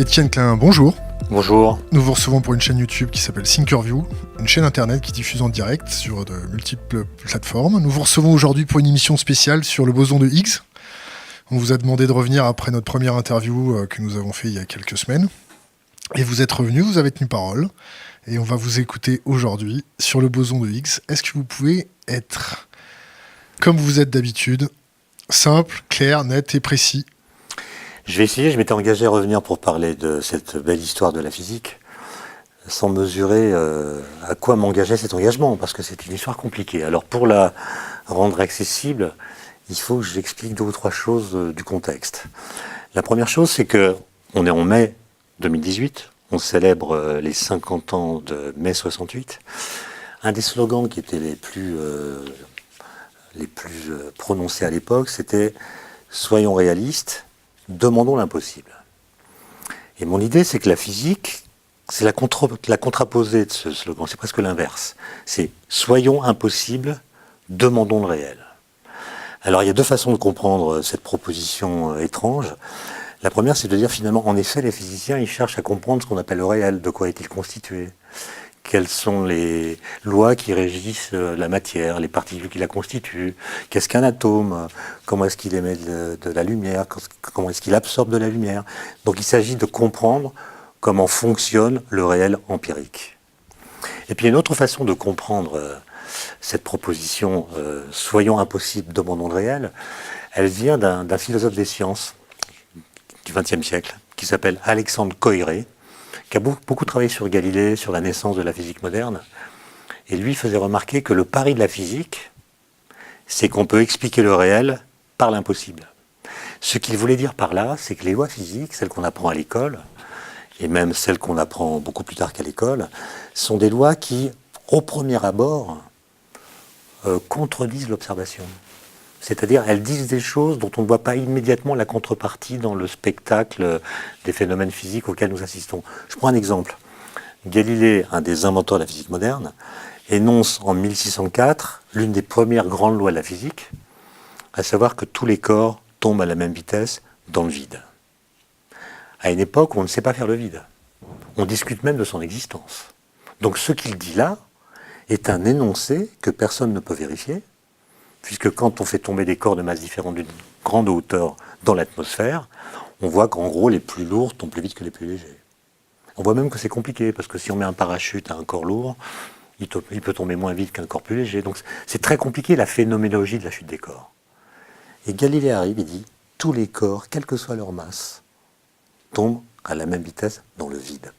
Étienne Klein, bonjour. Bonjour. Nous vous recevons pour une chaîne YouTube qui s'appelle Thinkerview, une chaîne internet qui diffuse en direct sur de multiples plateformes. Nous vous recevons aujourd'hui pour une émission spéciale sur le boson de Higgs. On vous a demandé de revenir après notre première interview que nous avons fait il y a quelques semaines. Et vous êtes revenu, vous avez tenu parole. Et on va vous écouter aujourd'hui sur le boson de Higgs. Est-ce que vous pouvez être, comme vous êtes d'habitude, simple, clair, net et précis? Je vais essayer, je m'étais engagé à revenir pour parler de cette belle histoire de la physique, sans mesurer à quoi m'engageait cet engagement, parce que c'est une histoire compliquée. Alors pour la rendre accessible, il faut que j'explique 2 ou 3 choses du contexte. La première chose, c'est que on est en mai 2018, on célèbre les 50 ans de mai 68. Un des slogans qui étaient les plus prononcés à l'époque, c'était « Soyons réalistes, demandons l'impossible ». Et mon idée, c'est que la physique, c'est la contraposée de ce slogan, c'est presque l'inverse. C'est « Soyons impossibles, demandons le réel ». Alors il y a 2 façons de comprendre cette proposition étrange. La première, c'est de dire finalement, en effet, les physiciens, ils cherchent à comprendre ce qu'on appelle le réel, de quoi est-il constitué, quelles sont les lois qui régissent la matière, les particules qui la constituent, qu'est-ce qu'un atome, comment est-ce qu'il émet de la lumière, comment est-ce qu'il absorbe de la lumière. Donc il s'agit de comprendre comment fonctionne le réel empirique. Et puis une autre façon de comprendre cette proposition « Soyons impossibles, demandons le réel », elle vient d'un philosophe des sciences du XXe siècle, qui s'appelle Alexandre Koyré, qui a beaucoup travaillé sur Galilée, sur la naissance de la physique moderne. Et lui faisait remarquer que le pari de la physique, c'est qu'on peut expliquer le réel par l'impossible. Ce qu'il voulait dire par là, c'est que les lois physiques, celles qu'on apprend à l'école, et même celles qu'on apprend beaucoup plus tard qu'à l'école, sont des lois qui, au premier abord, contredisent l'observation. C'est-à-dire, elles disent des choses dont on ne voit pas immédiatement la contrepartie dans le spectacle des phénomènes physiques auxquels nous assistons. Je prends un exemple. Galilée, un des inventeurs de la physique moderne, énonce en 1604 l'une des premières grandes lois de la physique, à savoir que tous les corps tombent à la même vitesse dans le vide. À une époque où on ne sait pas faire le vide. On discute même de son existence. Donc ce qu'il dit là est un énoncé que personne ne peut vérifier, puisque quand on fait tomber des corps de masse différentes d'une grande hauteur dans l'atmosphère, on voit qu'en gros, les plus lourds tombent plus vite que les plus légers. On voit même que c'est compliqué, parce que si on met un parachute à un corps lourd, il peut tomber moins vite qu'un corps plus léger. Donc c'est très compliqué la phénoménologie de la chute des corps. Et Galilée arrive et dit, tous les corps, quelle que soit leur masse, tombent à la même vitesse dans le vide.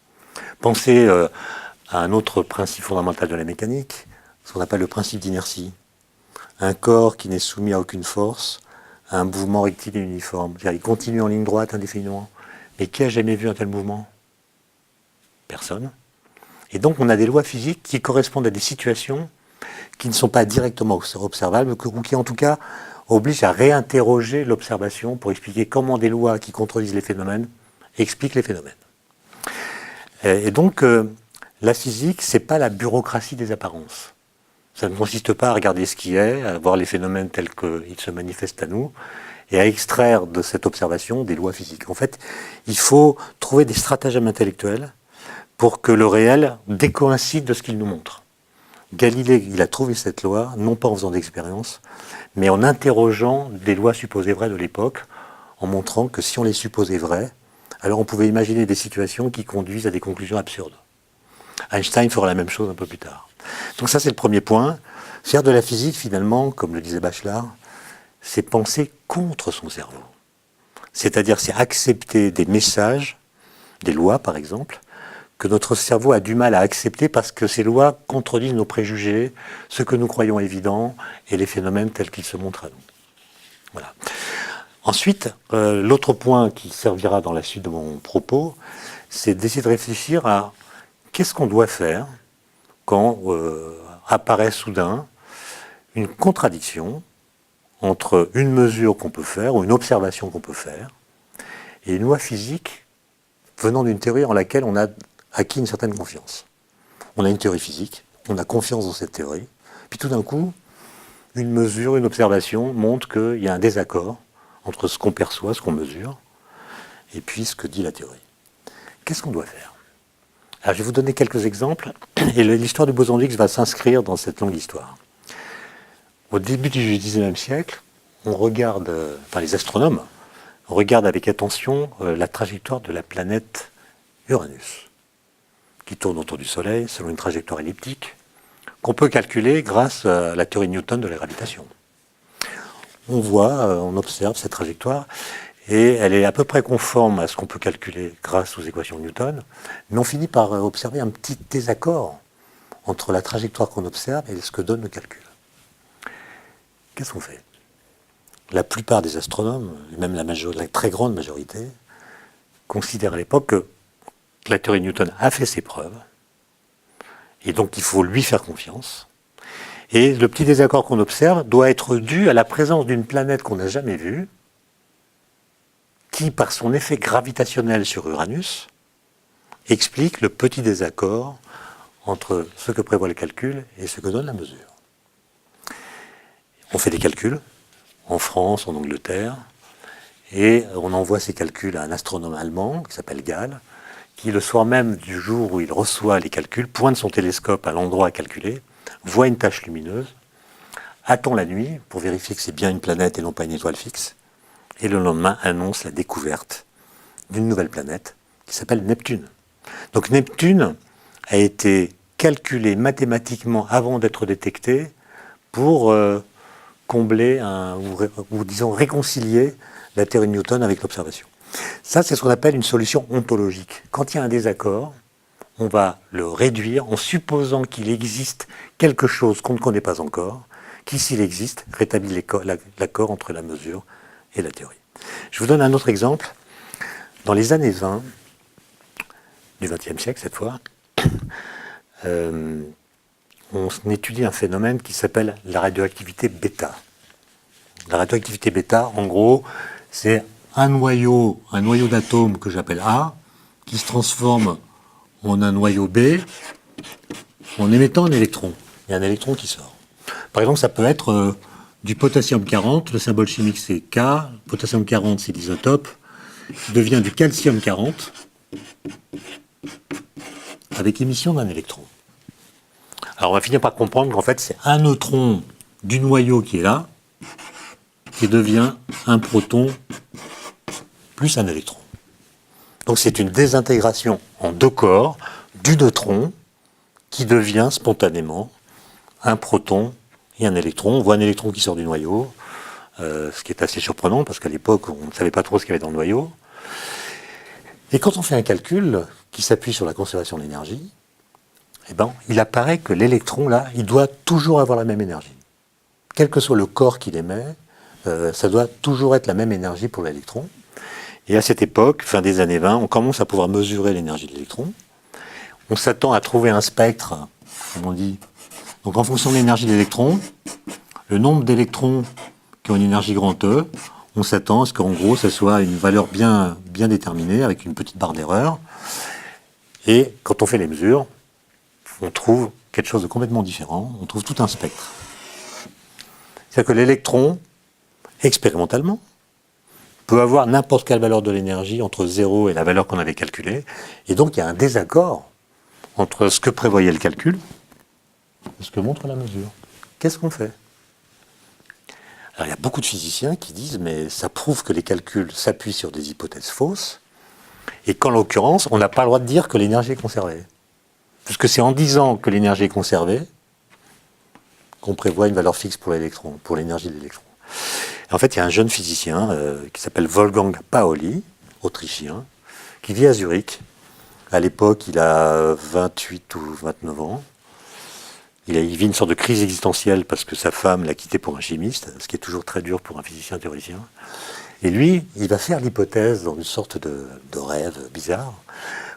Pensez à un autre principe fondamental de la mécanique, ce qu'on appelle le principe d'inertie. Un corps qui n'est soumis à aucune force, a un mouvement rectiligne et uniforme. C'est-à-dire, il continue en ligne droite indéfiniment. Mais qui a jamais vu un tel mouvement? Personne. Et donc, on a des lois physiques qui correspondent à des situations qui ne sont pas directement observables, ou qui, en tout cas, obligent à réinterroger l'observation pour expliquer comment des lois qui contredisent les phénomènes expliquent les phénomènes. Et donc, la physique, c'est pas la bureaucratie des apparences. Ça ne consiste pas à regarder ce qui est, à voir les phénomènes tels qu'ils se manifestent à nous, et à extraire de cette observation des lois physiques. En fait, il faut trouver des stratagèmes intellectuels pour que le réel décoïncide de ce qu'il nous montre. Galilée, il a trouvé cette loi, non pas en faisant d'expérience, mais en interrogeant des lois supposées vraies de l'époque, en montrant que si on les supposait vraies, alors on pouvait imaginer des situations qui conduisent à des conclusions absurdes. Einstein fera la même chose un peu plus tard. Donc ça, c'est le premier point. Faire de la physique, finalement, comme le disait Bachelard, c'est penser contre son cerveau. C'est-à-dire, c'est accepter des messages, des lois par exemple, que notre cerveau a du mal à accepter parce que ces lois contredisent nos préjugés, ce que nous croyons évident, et les phénomènes tels qu'ils se montrent à nous. Voilà. Ensuite, l'autre point qui servira dans la suite de mon propos, c'est d'essayer de réfléchir à qu'est-ce qu'on doit faire quand apparaît soudain une contradiction entre une mesure qu'on peut faire, ou une observation qu'on peut faire, et une loi physique venant d'une théorie en laquelle on a acquis une certaine confiance. On a une théorie physique, on a confiance dans cette théorie, puis tout d'un coup, une mesure, une observation montre qu'il y a un désaccord entre ce qu'on perçoit, ce qu'on mesure, et puis ce que dit la théorie. Qu'est-ce qu'on doit faire? Alors, je vais vous donner quelques exemples, et l'histoire du boson de Higgs va s'inscrire dans cette longue histoire. Au début du XIXe siècle, les astronomes regardent avec attention la trajectoire de la planète Uranus, qui tourne autour du Soleil selon une trajectoire elliptique, qu'on peut calculer grâce à la théorie de Newton de la gravitation. On observe cette trajectoire, et elle est à peu près conforme à ce qu'on peut calculer grâce aux équations de Newton, mais on finit par observer un petit désaccord entre la trajectoire qu'on observe et ce que donne le calcul. Qu'est-ce qu'on fait? La plupart des astronomes, et même la très grande majorité, considèrent à l'époque que la théorie de Newton a fait ses preuves, et donc il faut lui faire confiance. Et le petit désaccord qu'on observe doit être dû à la présence d'une planète qu'on n'a jamais vue, qui, par son effet gravitationnel sur Uranus, explique le petit désaccord entre ce que prévoit le calcul et ce que donne la mesure. On fait des calculs, en France, en Angleterre, et on envoie ces calculs à un astronome allemand qui s'appelle Gall, qui, le soir même du jour où il reçoit les calculs, pointe son télescope à l'endroit à calculer, voit une tache lumineuse, attend la nuit pour vérifier que c'est bien une planète et non pas une étoile fixe, et le lendemain annonce la découverte d'une nouvelle planète qui s'appelle Neptune. Donc Neptune a été calculé mathématiquement avant d'être détecté pour combler ou disons réconcilier la théorie de Newton avec l'observation. Ça, c'est ce qu'on appelle une solution ontologique. Quand il y a un désaccord, on va le réduire en supposant qu'il existe quelque chose qu'on ne connaît pas encore, qui, s'il existe, rétablit l'accord entre la mesure et la théorie. Je vous donne un autre exemple. Dans les années 20, du XXe siècle cette fois, on étudie un phénomène qui s'appelle la radioactivité bêta. La radioactivité bêta, en gros, c'est un noyau d'atomes que j'appelle A, qui se transforme en un noyau B en émettant un électron. Il y a un électron qui sort. Par exemple, ça peut être du potassium 40, le symbole chimique c'est K, potassium 40 c'est l'isotope, qui devient du calcium 40 avec émission d'un électron. Alors on va finir par comprendre qu'en fait c'est un neutron du noyau qui est là, qui devient un proton plus un électron. Donc c'est une désintégration en deux corps du neutron qui devient spontanément un proton et un électron. On voit un électron qui sort du noyau, ce qui est assez surprenant parce qu'à l'époque on ne savait pas trop ce qu'il y avait dans le noyau. Et quand on fait un calcul qui s'appuie sur la conservation de l'énergie, il apparaît que l'électron là, il doit toujours avoir la même énergie. Quel que soit le corps qu'il émet, ça doit toujours être la même énergie pour l'électron. Et à cette époque, fin des années 20, on commence à pouvoir mesurer l'énergie de l'électron. On s'attend à trouver un spectre, comme on dit. Donc en fonction de l'énergie de l'électron, le nombre d'électrons qui ont une énergie grand E, on s'attend à ce qu'en gros, ça soit une valeur bien déterminée, avec une petite barre d'erreur. Et quand on fait les mesures, on trouve quelque chose de complètement différent. On trouve tout un spectre. C'est-à-dire que l'électron, expérimentalement, peut avoir n'importe quelle valeur de l'énergie entre 0 et la valeur qu'on avait calculée. Et donc, il y a un désaccord entre ce que prévoyait le calcul et ce que montre la mesure. Qu'est-ce qu'on fait? Alors, il y a beaucoup de physiciens qui disent, mais ça prouve que les calculs s'appuient sur des hypothèses fausses, et qu'en l'occurrence, on n'a pas le droit de dire que l'énergie est conservée. Puisque c'est en disant que l'énergie est conservée qu'on prévoit une valeur fixe pour l'électron, pour l'énergie de l'électron. En fait, il y a un jeune physicien qui s'appelle Wolfgang Pauli, autrichien, qui vit à Zurich. À l'époque, il a 28 ou 29 ans. Il vit une sorte de crise existentielle parce que sa femme l'a quitté pour un chimiste, ce qui est toujours très dur pour un physicien théoricien. Et lui, il va faire l'hypothèse, dans une sorte de rêve bizarre,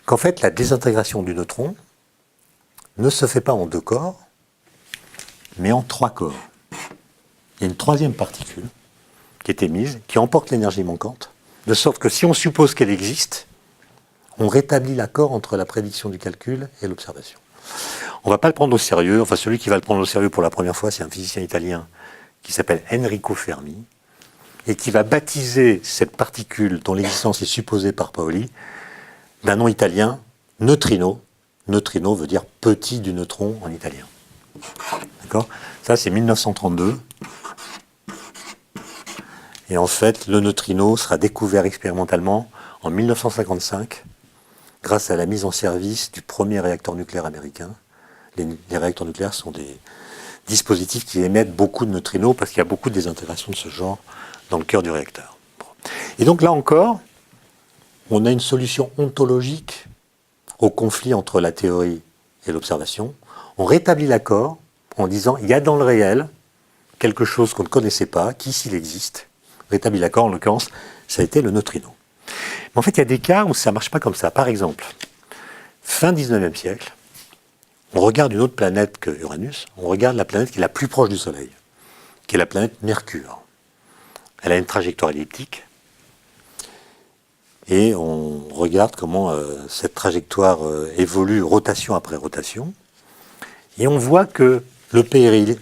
qu'en fait, la désintégration du neutron ne se fait pas en deux corps, mais en trois corps. Il y a une troisième particule qui est émise, qui emporte l'énergie manquante, de sorte que si on suppose qu'elle existe, on rétablit l'accord entre la prédiction du calcul et l'observation. On ne va pas le prendre au sérieux, enfin celui qui va le prendre au sérieux pour la première fois, c'est un physicien italien qui s'appelle Enrico Fermi, et qui va baptiser cette particule dont l'existence est supposée par Pauli, d'un nom italien, neutrino. Neutrino veut dire petit du neutron en italien. D'accord ? Ça, c'est 1932. Et en fait, le neutrino sera découvert expérimentalement en 1955 grâce à la mise en service du premier réacteur nucléaire américain. Les réacteurs nucléaires sont des dispositifs qui émettent beaucoup de neutrinos parce qu'il y a beaucoup de désintégrations de ce genre dans le cœur du réacteur. Et donc là encore, on a une solution ontologique au conflit entre la théorie et l'observation. On rétablit l'accord en disant il y a dans le réel quelque chose qu'on ne connaissait pas, qui s'il existe, rétablit l'accord, en l'occurrence, ça a été le neutrino. Mais en fait, il y a des cas où ça ne marche pas comme ça. Par exemple, fin 19e siècle, on regarde une autre planète que Uranus, on regarde la planète qui est la plus proche du Soleil, qui est la planète Mercure. Elle a une trajectoire elliptique, et on regarde comment cette trajectoire évolue rotation après rotation, et on voit que le périhélie,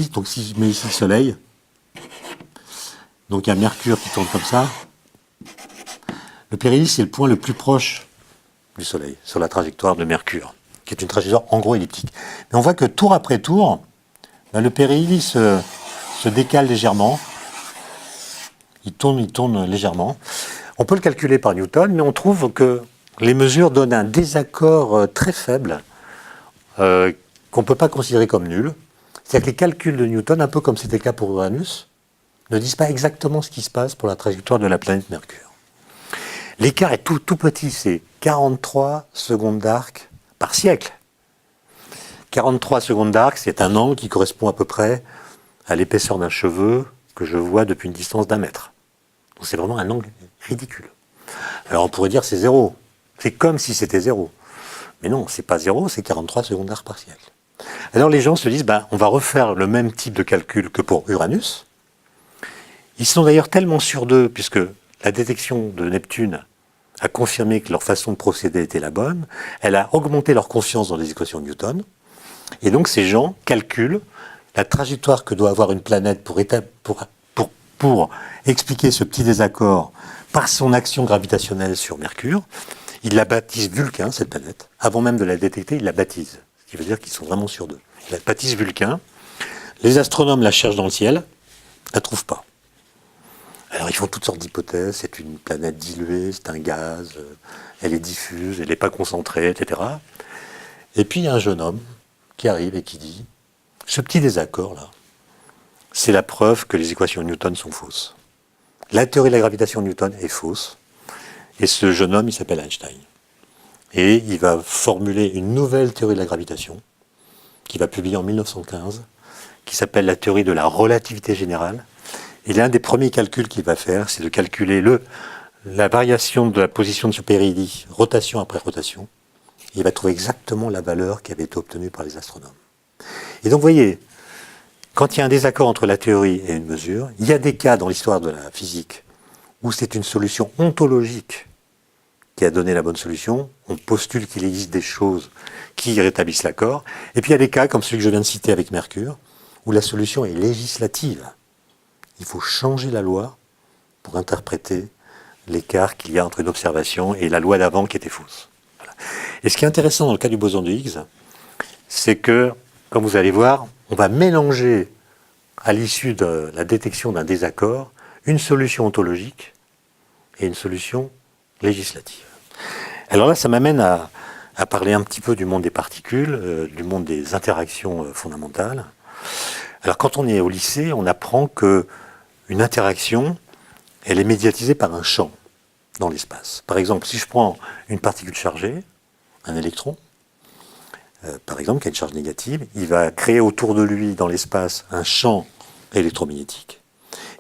donc si je mets ici le Soleil, donc il y a Mercure qui tourne comme ça. Le périhélie, c'est le point le plus proche du Soleil, sur la trajectoire de Mercure, qui est une trajectoire en gros elliptique. Mais on voit que tour après tour, le périhélie se décale légèrement. Il tourne légèrement. On peut le calculer par Newton, mais on trouve que les mesures donnent un désaccord très faible, qu'on ne peut pas considérer comme nul. C'est-à-dire que les calculs de Newton, un peu comme c'était le cas pour Uranus, ne disent pas exactement ce qui se passe pour la trajectoire de la planète Mercure. L'écart est tout petit, c'est 43 secondes d'arc par siècle. 43 secondes d'arc, c'est un angle qui correspond à peu près à l'épaisseur d'un cheveu que je vois depuis une distance d'1 mètre. Donc c'est vraiment un angle ridicule. Alors on pourrait dire c'est zéro. C'est comme si c'était zéro. Mais non, c'est pas zéro, c'est 43 secondes d'arc par siècle. Alors les gens se disent, on va refaire le même type de calcul que pour Uranus. Ils sont d'ailleurs tellement sûrs d'eux, puisque la détection de Neptune a confirmé que leur façon de procéder était la bonne, elle a augmenté leur confiance dans les équations de Newton, et donc ces gens calculent la trajectoire que doit avoir une planète pour expliquer ce petit désaccord par son action gravitationnelle sur Mercure. Ils la baptisent Vulcain, cette planète. Avant même de la détecter, ils la baptisent, ce qui veut dire qu'ils sont vraiment sûrs d'eux. Ils la baptisent Vulcain. Les astronomes la cherchent dans le ciel, ne la trouvent pas. Alors ils font toutes sortes d'hypothèses, c'est une planète diluée, c'est un gaz, elle est diffuse, elle n'est pas concentrée, etc. Et puis il y a un jeune homme qui arrive et qui dit, ce petit désaccord-là, c'est la preuve que les équations de Newton sont fausses. La théorie de la gravitation de Newton est fausse, et ce jeune homme, il s'appelle Einstein. Et il va formuler une nouvelle théorie de la gravitation, qu'il va publier en 1915, qui s'appelle la théorie de la relativité générale. Et l'un des premiers calculs qu'il va faire, c'est de calculer la variation de la position de ce périhélie, rotation après rotation. Et il va trouver exactement la valeur qui avait été obtenue par les astronomes. Et donc, vous voyez, quand il y a un désaccord entre la théorie et une mesure, il y a des cas dans l'histoire de la physique où c'est une solution ontologique qui a donné la bonne solution. On postule qu'il existe des choses qui rétablissent l'accord. Et puis il y a des cas, comme celui que je viens de citer avec Mercure, où la solution est législative. Il faut changer la loi pour interpréter l'écart qu'il y a entre une observation et la loi d'avant qui était fausse. Voilà. Et ce qui est intéressant dans le cas du boson de Higgs, c'est que, comme vous allez voir, on va mélanger, à l'issue de la détection d'un désaccord, une solution ontologique et une solution législative. Alors là, ça m'amène à parler un petit peu du monde des particules, du monde des interactions fondamentales. Alors quand on est au lycée, on apprend qu'une interaction, elle est médiatisée par un champ dans l'espace. Par exemple, si je prends une particule chargée, un électron, par exemple, qui a une charge négative, il va créer autour de lui, dans l'espace, un champ électromagnétique.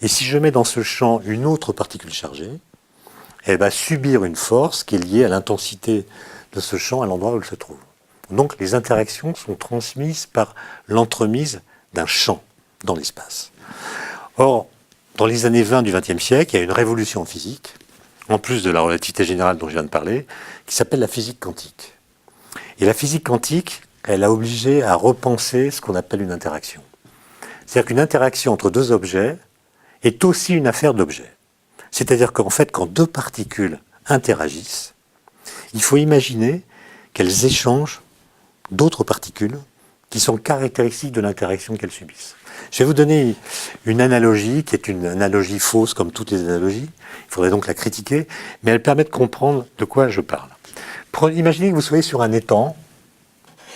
Et si je mets dans ce champ une autre particule chargée, elle va subir une force qui est liée à l'intensité de ce champ à l'endroit où elle se trouve. Donc les interactions sont transmises par l'entremise d'un champ dans l'espace. Or, dans les années 20 du XXe siècle, il y a une révolution en physique, en plus de la relativité générale dont je viens de parler, qui s'appelle la physique quantique. Et la physique quantique, elle a obligé à repenser ce qu'on appelle une interaction. C'est-à-dire qu'une interaction entre deux objets est aussi une affaire d'objets. C'est-à-dire qu'en fait, quand deux particules interagissent, Il faut imaginer qu'elles échangent d'autres particules qui sont caractéristiques de l'interaction qu'elles subissent. Je vais vous donner une analogie qui est une analogie fausse comme toutes les analogies. Il faudrait donc la critiquer, mais elle permet de comprendre de quoi je parle. Imaginez que vous soyez sur un étang,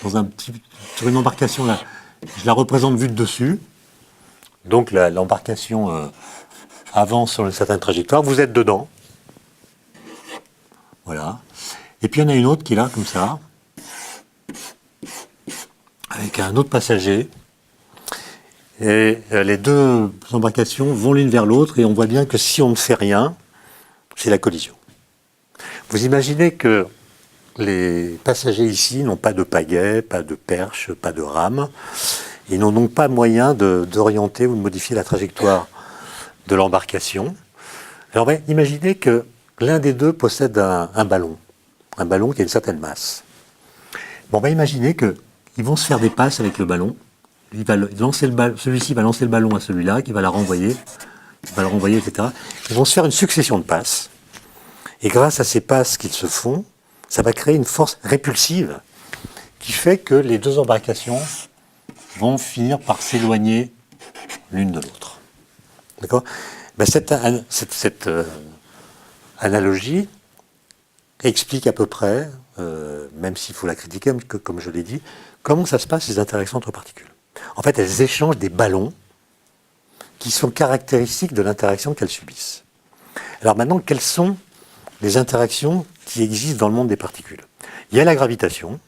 sur une embarcation là. Je la représente vue de dessus. Donc l'embarcation avance sur une certaine trajectoire. Vous êtes dedans. Voilà. Et puis il y en a une autre qui est là, comme ça, avec un autre passager. Et les deux embarcations vont l'une vers l'autre et on voit bien que si on ne fait rien, c'est la collision. Vous imaginez que les passagers ici n'ont pas de pagaie, pas de perche, pas de rame. Ils n'ont donc pas moyen d'orienter ou de modifier la trajectoire de l'embarcation. Alors imaginez que l'un des deux possède un ballon qui a une certaine masse. Bon, on va imaginer qu'ils vont se faire des passes avec le ballon. Celui-ci va lancer le ballon à celui-là, qui va la renvoyer, etc. Ils vont se faire une succession de passes. Et grâce à ces passes qu'ils se font, ça va créer une force répulsive qui fait que les deux embarcations vont finir par s'éloigner l'une de l'autre. D'accord ? Cette analogie explique à peu près, même s'il faut la critiquer, comme je l'ai dit, comment ça se passe les interactions entre particules. En fait, elles échangent des ballons qui sont caractéristiques de l'interaction qu'elles subissent. Alors maintenant, quelles sont les interactions qui existent dans le monde des particules? Il y a la gravitation,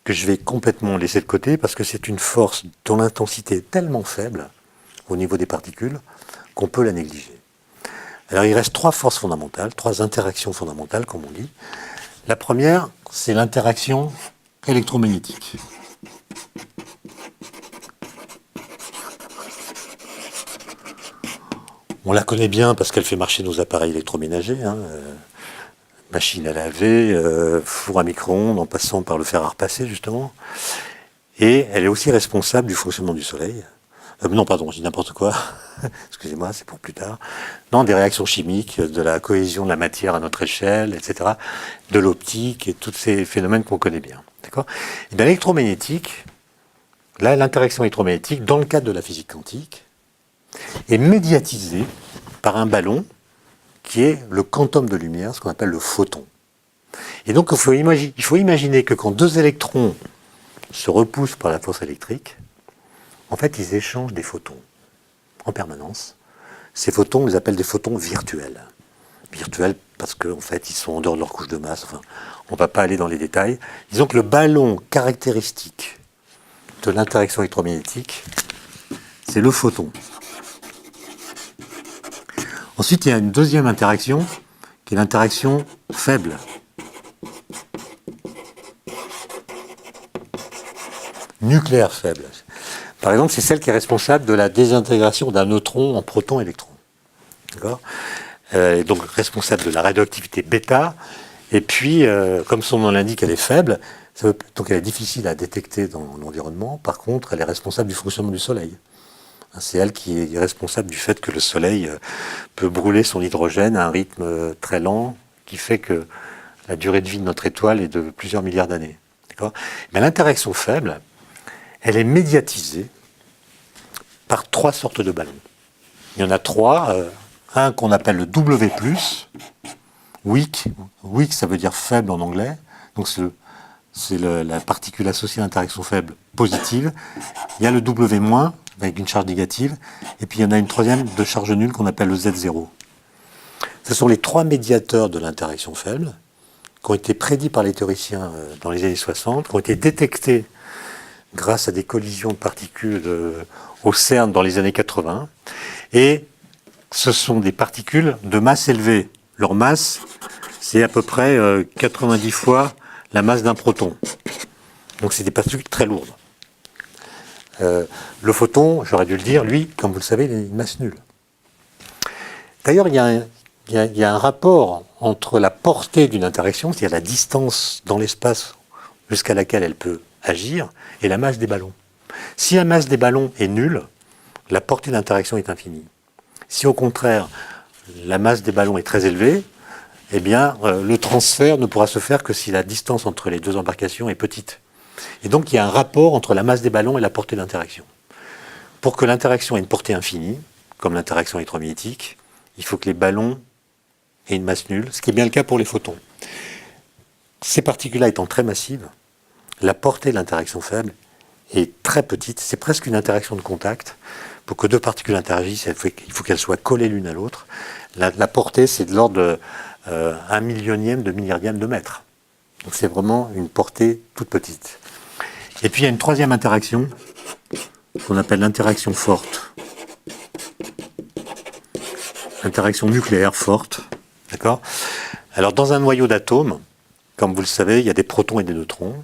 que je vais complètement laisser de côté, parce que c'est une force dont l'intensité est tellement faible au niveau des particules qu'on peut la négliger. Alors il reste trois forces fondamentales, trois interactions fondamentales, comme on dit. La première, c'est l'interaction électromagnétique. On la connaît bien parce qu'elle fait marcher nos appareils électroménagers, machine à laver, four à micro-ondes, en passant par le fer à repasser, justement. Et elle est aussi responsable du fonctionnement du Soleil. Non, pardon, je dis n'importe quoi. Excusez-moi, c'est pour plus tard. Non, des réactions chimiques, de la cohésion de la matière à notre échelle, etc. De l'optique et tous ces phénomènes qu'on connaît bien. D'accord ? Et bien, l'électromagnétique, là, l'interaction électromagnétique, dans le cadre de la physique quantique, est médiatisée par un ballon qui est le quantum de lumière, ce qu'on appelle le photon. Et donc, il faut imaginer que quand deux électrons se repoussent par la force électrique, en fait, ils échangent des photons en permanence. Ces photons, on les appelle des photons virtuels. Virtuels parce qu'en fait, ils sont en dehors de leur couche de masse. Enfin, on ne va pas aller dans les détails. Disons que le ballon caractéristique de l'interaction électromagnétique, c'est le photon. Ensuite, il y a une deuxième interaction, qui est l'interaction faible. Nucléaire faible. Par exemple, c'est celle qui est responsable de la désintégration d'un neutron en proton-électron. D'accord ? Et donc responsable de la radioactivité bêta. Et puis, comme son nom l'indique, elle est faible. Donc elle est difficile à détecter dans l'environnement. Par contre, elle est responsable du fonctionnement du Soleil. C'est elle qui est responsable du fait que le Soleil peut brûler son hydrogène à un rythme très lent, qui fait que la durée de vie de notre étoile est de plusieurs milliards d'années. D'accord ? Mais l'interaction faible, elle est médiatisée par trois sortes de ballons. Il y en a trois. Un qu'on appelle le W+, weak. Weak, ça veut dire faible en anglais. Donc c'est la particule associée à l'interaction faible positive. Il y a le W-, avec une charge négative. Et puis il y en a une troisième de charge nulle qu'on appelle le Z0. Ce sont les trois médiateurs de l'interaction faible qui ont été prédits par les théoriciens dans les années 60, qui ont été détectés grâce à des collisions de particules au CERN dans les années 80. Et ce sont des particules de masse élevée. Leur masse, c'est à peu près 90 fois la masse d'un proton. Donc c'est des particules très lourdes. Le photon, j'aurais dû le dire, lui, comme vous le savez, il a une masse nulle. D'ailleurs, il y a un rapport entre la portée d'une interaction, c'est-à-dire la distance dans l'espace jusqu'à laquelle elle peut agir, et la masse des ballons. Si la masse des ballons est nulle, la portée d'interaction est infinie. Si au contraire, la masse des ballons est très élevée, eh bien, le transfert ne pourra se faire que si la distance entre les deux embarcations est petite. Et donc, il y a un rapport entre la masse des ballons et la portée d'interaction. Pour que l'interaction ait une portée infinie, comme l'interaction électromagnétique, il faut que les ballons aient une masse nulle, ce qui est bien le cas pour les photons. Ces particules-là étant très massives, la portée de l'interaction faible est très petite, c'est presque une interaction de contact. Pour que deux particules interagissent, il faut qu'elles soient collées l'une à l'autre. La portée, c'est de l'ordre de 1 millionième de milliardième de mètre. Donc c'est vraiment une portée toute petite. Et puis il y a une troisième interaction qu'on appelle l'interaction forte. Interaction nucléaire forte. D'accord ? Alors dans un noyau d'atomes, comme vous le savez, il y a des protons et des neutrons.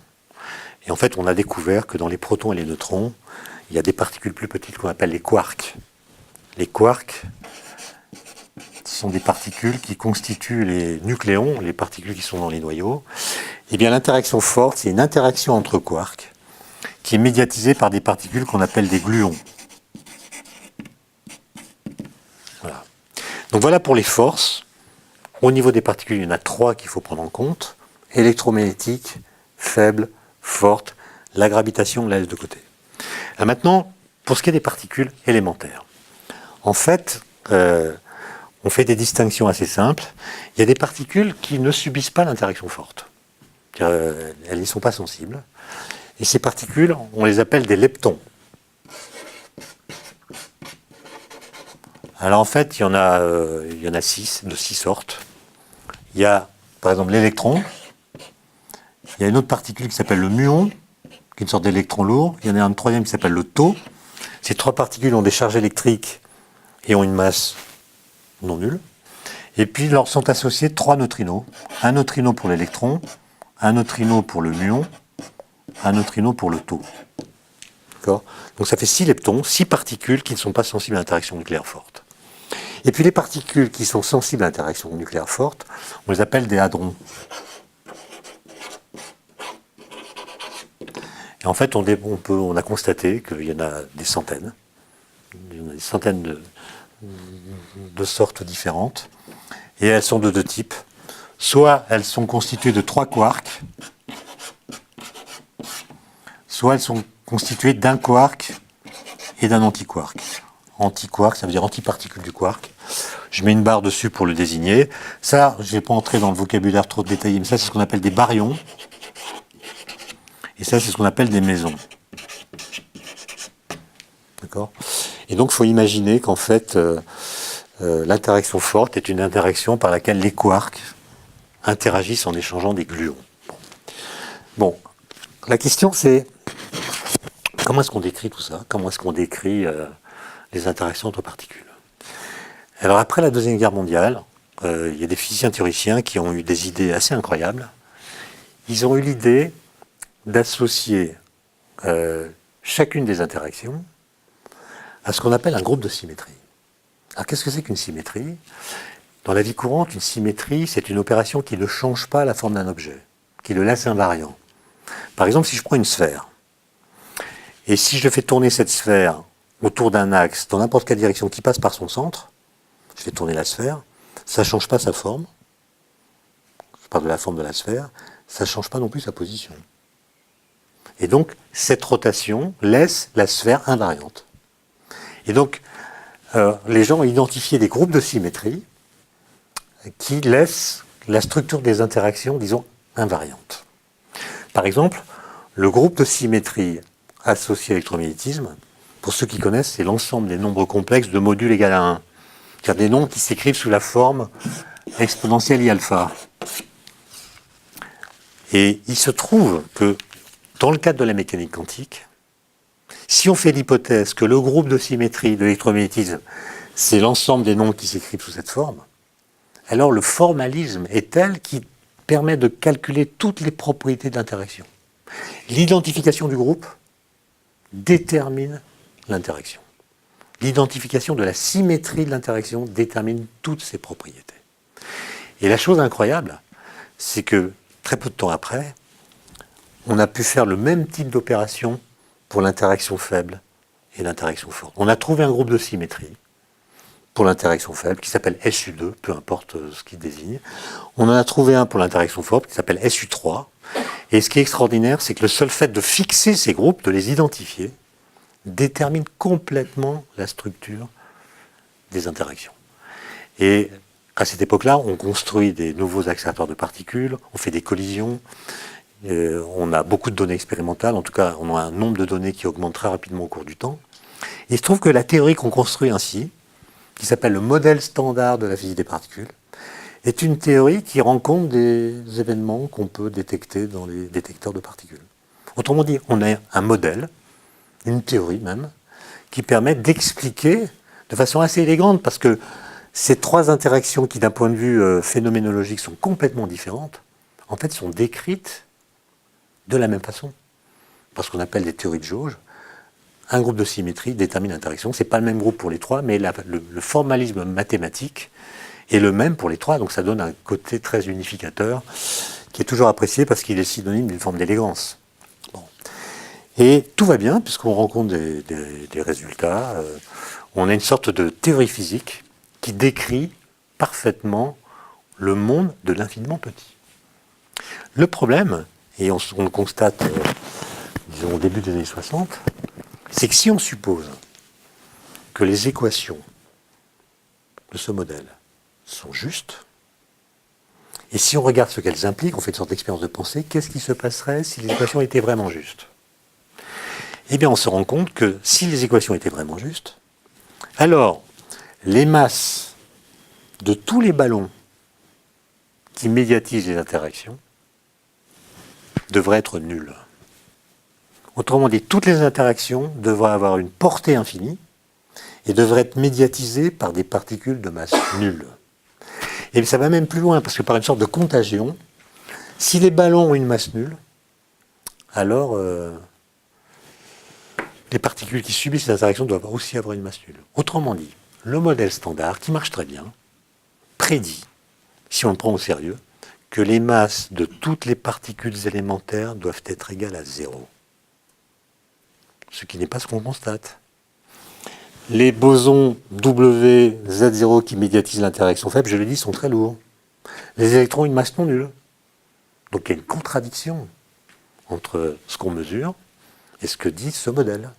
Et en fait, on a découvert que dans les protons et les neutrons, il y a des particules plus petites qu'on appelle les quarks. Les quarks, ce sont des particules qui constituent les nucléons, les particules qui sont dans les noyaux. Eh bien, l'interaction forte, c'est une interaction entre quarks qui est médiatisée par des particules qu'on appelle des gluons. Voilà. Donc voilà pour les forces. Au niveau des particules, il y en a 3 qu'il faut prendre en compte. Électromagnétique, faible, forte. La gravitation, on la laisse de côté. Alors maintenant, pour ce qui est des particules élémentaires. En fait, on fait des distinctions assez simples. Il y a des particules qui ne subissent pas l'interaction forte. Elles n'y sont pas sensibles. Et ces particules, on les appelle des leptons. Alors en fait, il y en a 6, de 6 sortes. Il y a, par exemple, l'électron. Il y a une autre particule qui s'appelle le muon, qui est une sorte d'électron lourd. Il y en a un troisième qui s'appelle le tau. Ces 3 particules ont des charges électriques et ont une masse non nulle. Et puis, leur sont associés 3 neutrinos. Un neutrino pour l'électron, un neutrino pour le muon, un neutrino pour le tau. D'accord ? Donc ça fait 6 leptons, 6 particules qui ne sont pas sensibles à l'interaction nucléaire forte. Et puis les particules qui sont sensibles à l'interaction nucléaire forte, on les appelle des hadrons. Et en fait, on a constaté qu'il y en a des centaines. Il y en a des centaines de sortes différentes. Et elles sont de 2 types. Soit elles sont constituées de 3 quarks, soit elles sont constituées d'un quark et d'un antiquark. Antiquark, ça veut dire antiparticule du quark. Je mets une barre dessus pour le désigner. Ça, je ne vais pas entrer dans le vocabulaire trop détaillé, mais ça, c'est ce qu'on appelle des baryons. Et ça, c'est ce qu'on appelle des mésons. D'accord ? Et donc, il faut imaginer qu'en fait, l'interaction forte est une interaction par laquelle les quarks interagissent en échangeant des gluons. Bon, la question c'est, comment est-ce qu'on décrit tout ça ? Comment est-ce qu'on décrit les interactions entre particules ? Alors après la Deuxième Guerre mondiale, il y a des physiciens théoriciens qui ont eu des idées assez incroyables. Ils ont eu l'idée d'associer chacune des interactions à ce qu'on appelle un groupe de symétrie. Alors qu'est-ce que c'est qu'une symétrie ? Dans la vie courante, une symétrie, c'est une opération qui ne change pas la forme d'un objet, qui le laisse invariant. Par exemple, si je prends une sphère, et si je fais tourner cette sphère autour d'un axe dans n'importe quelle direction qui passe par son centre, je fais tourner la sphère, ça ne change pas sa forme, je parle de la forme de la sphère, ça ne change pas non plus sa position. Et donc, cette rotation laisse la sphère invariante. Et donc, les gens ont identifié des groupes de symétrie qui laissent la structure des interactions, disons, invariante. Par exemple, le groupe de symétrie associé à l'électromagnétisme, pour ceux qui connaissent, c'est l'ensemble des nombres complexes de module égal à 1. C'est-à-dire des nombres qui s'écrivent sous la forme exponentielle I alpha. Et il se trouve que, dans le cadre de la mécanique quantique, si on fait l'hypothèse que le groupe de symétrie de l'électromagnétisme, c'est l'ensemble des nombres qui s'écrivent sous cette forme, alors le formalisme est tel qu'il permet de calculer toutes les propriétés de l'interaction. L'identification du groupe détermine l'interaction. L'identification de la symétrie de l'interaction détermine toutes ses propriétés. Et la chose incroyable, c'est que très peu de temps après, on a pu faire le même type d'opération pour l'interaction faible et l'interaction forte. On a trouvé un groupe de symétrie pour l'interaction faible qui s'appelle SU2, peu importe ce qu'il désigne. On en a trouvé un pour l'interaction forte qui s'appelle SU3. Et ce qui est extraordinaire, c'est que le seul fait de fixer ces groupes, de les identifier, détermine complètement la structure des interactions. Et à cette époque-là, on construit des nouveaux accélérateurs de particules, on fait des collisions, on a beaucoup de données expérimentales, en tout cas on a un nombre de données qui augmente très rapidement au cours du temps. Et il se trouve que la théorie qu'on construit ainsi, qui s'appelle le modèle standard de la physique des particules, est une théorie qui rend compte des événements qu'on peut détecter dans les détecteurs de particules. Autrement dit, on a un modèle, une théorie même, qui permet d'expliquer de façon assez élégante, parce que ces trois interactions qui, d'un point de vue phénoménologique, sont complètement différentes, en fait, sont décrites de la même façon. Parce qu'on appelle les théories de jauge. Un groupe de symétrie détermine l'interaction. Ce n'est pas le même groupe pour les trois, mais le formalisme mathématique est le même pour les trois. Donc ça donne un côté très unificateur, qui est toujours apprécié parce qu'il est synonyme d'une forme d'élégance. Bon. Et tout va bien, puisqu'on rencontre des résultats. On a une sorte de théorie physique qui décrit parfaitement le monde de l'infiniment petit. Le problème, et on le constate, disons, au début des années 60, c'est que si on suppose que les équations de ce modèle sont justes, et si on regarde ce qu'elles impliquent, on fait une sorte d'expérience de pensée, qu'est-ce qui se passerait si les équations étaient vraiment justes? Eh bien, on se rend compte que si les équations étaient vraiment justes, alors les masses de tous les ballons qui médiatisent les interactions devraient être nulles. Autrement dit, toutes les interactions devraient avoir une portée infinie et devraient être médiatisées par des particules de masse nulle. Et ça va même plus loin, parce que par une sorte de contagion, si les ballons ont une masse nulle, alors les particules qui subissent ces interactions doivent aussi avoir une masse nulle. Autrement dit, le modèle standard, qui marche très bien, prédit, si on le prend au sérieux, que les masses de toutes les particules élémentaires doivent être égales à 0. Ce qui n'est pas ce qu'on constate. Les bosons W, Z0 qui médiatisent l'interaction faible, je l'ai dit, sont très lourds. Les électrons ont une masse non nulle. Donc il y a une contradiction entre ce qu'on mesure et ce que dit ce modèle.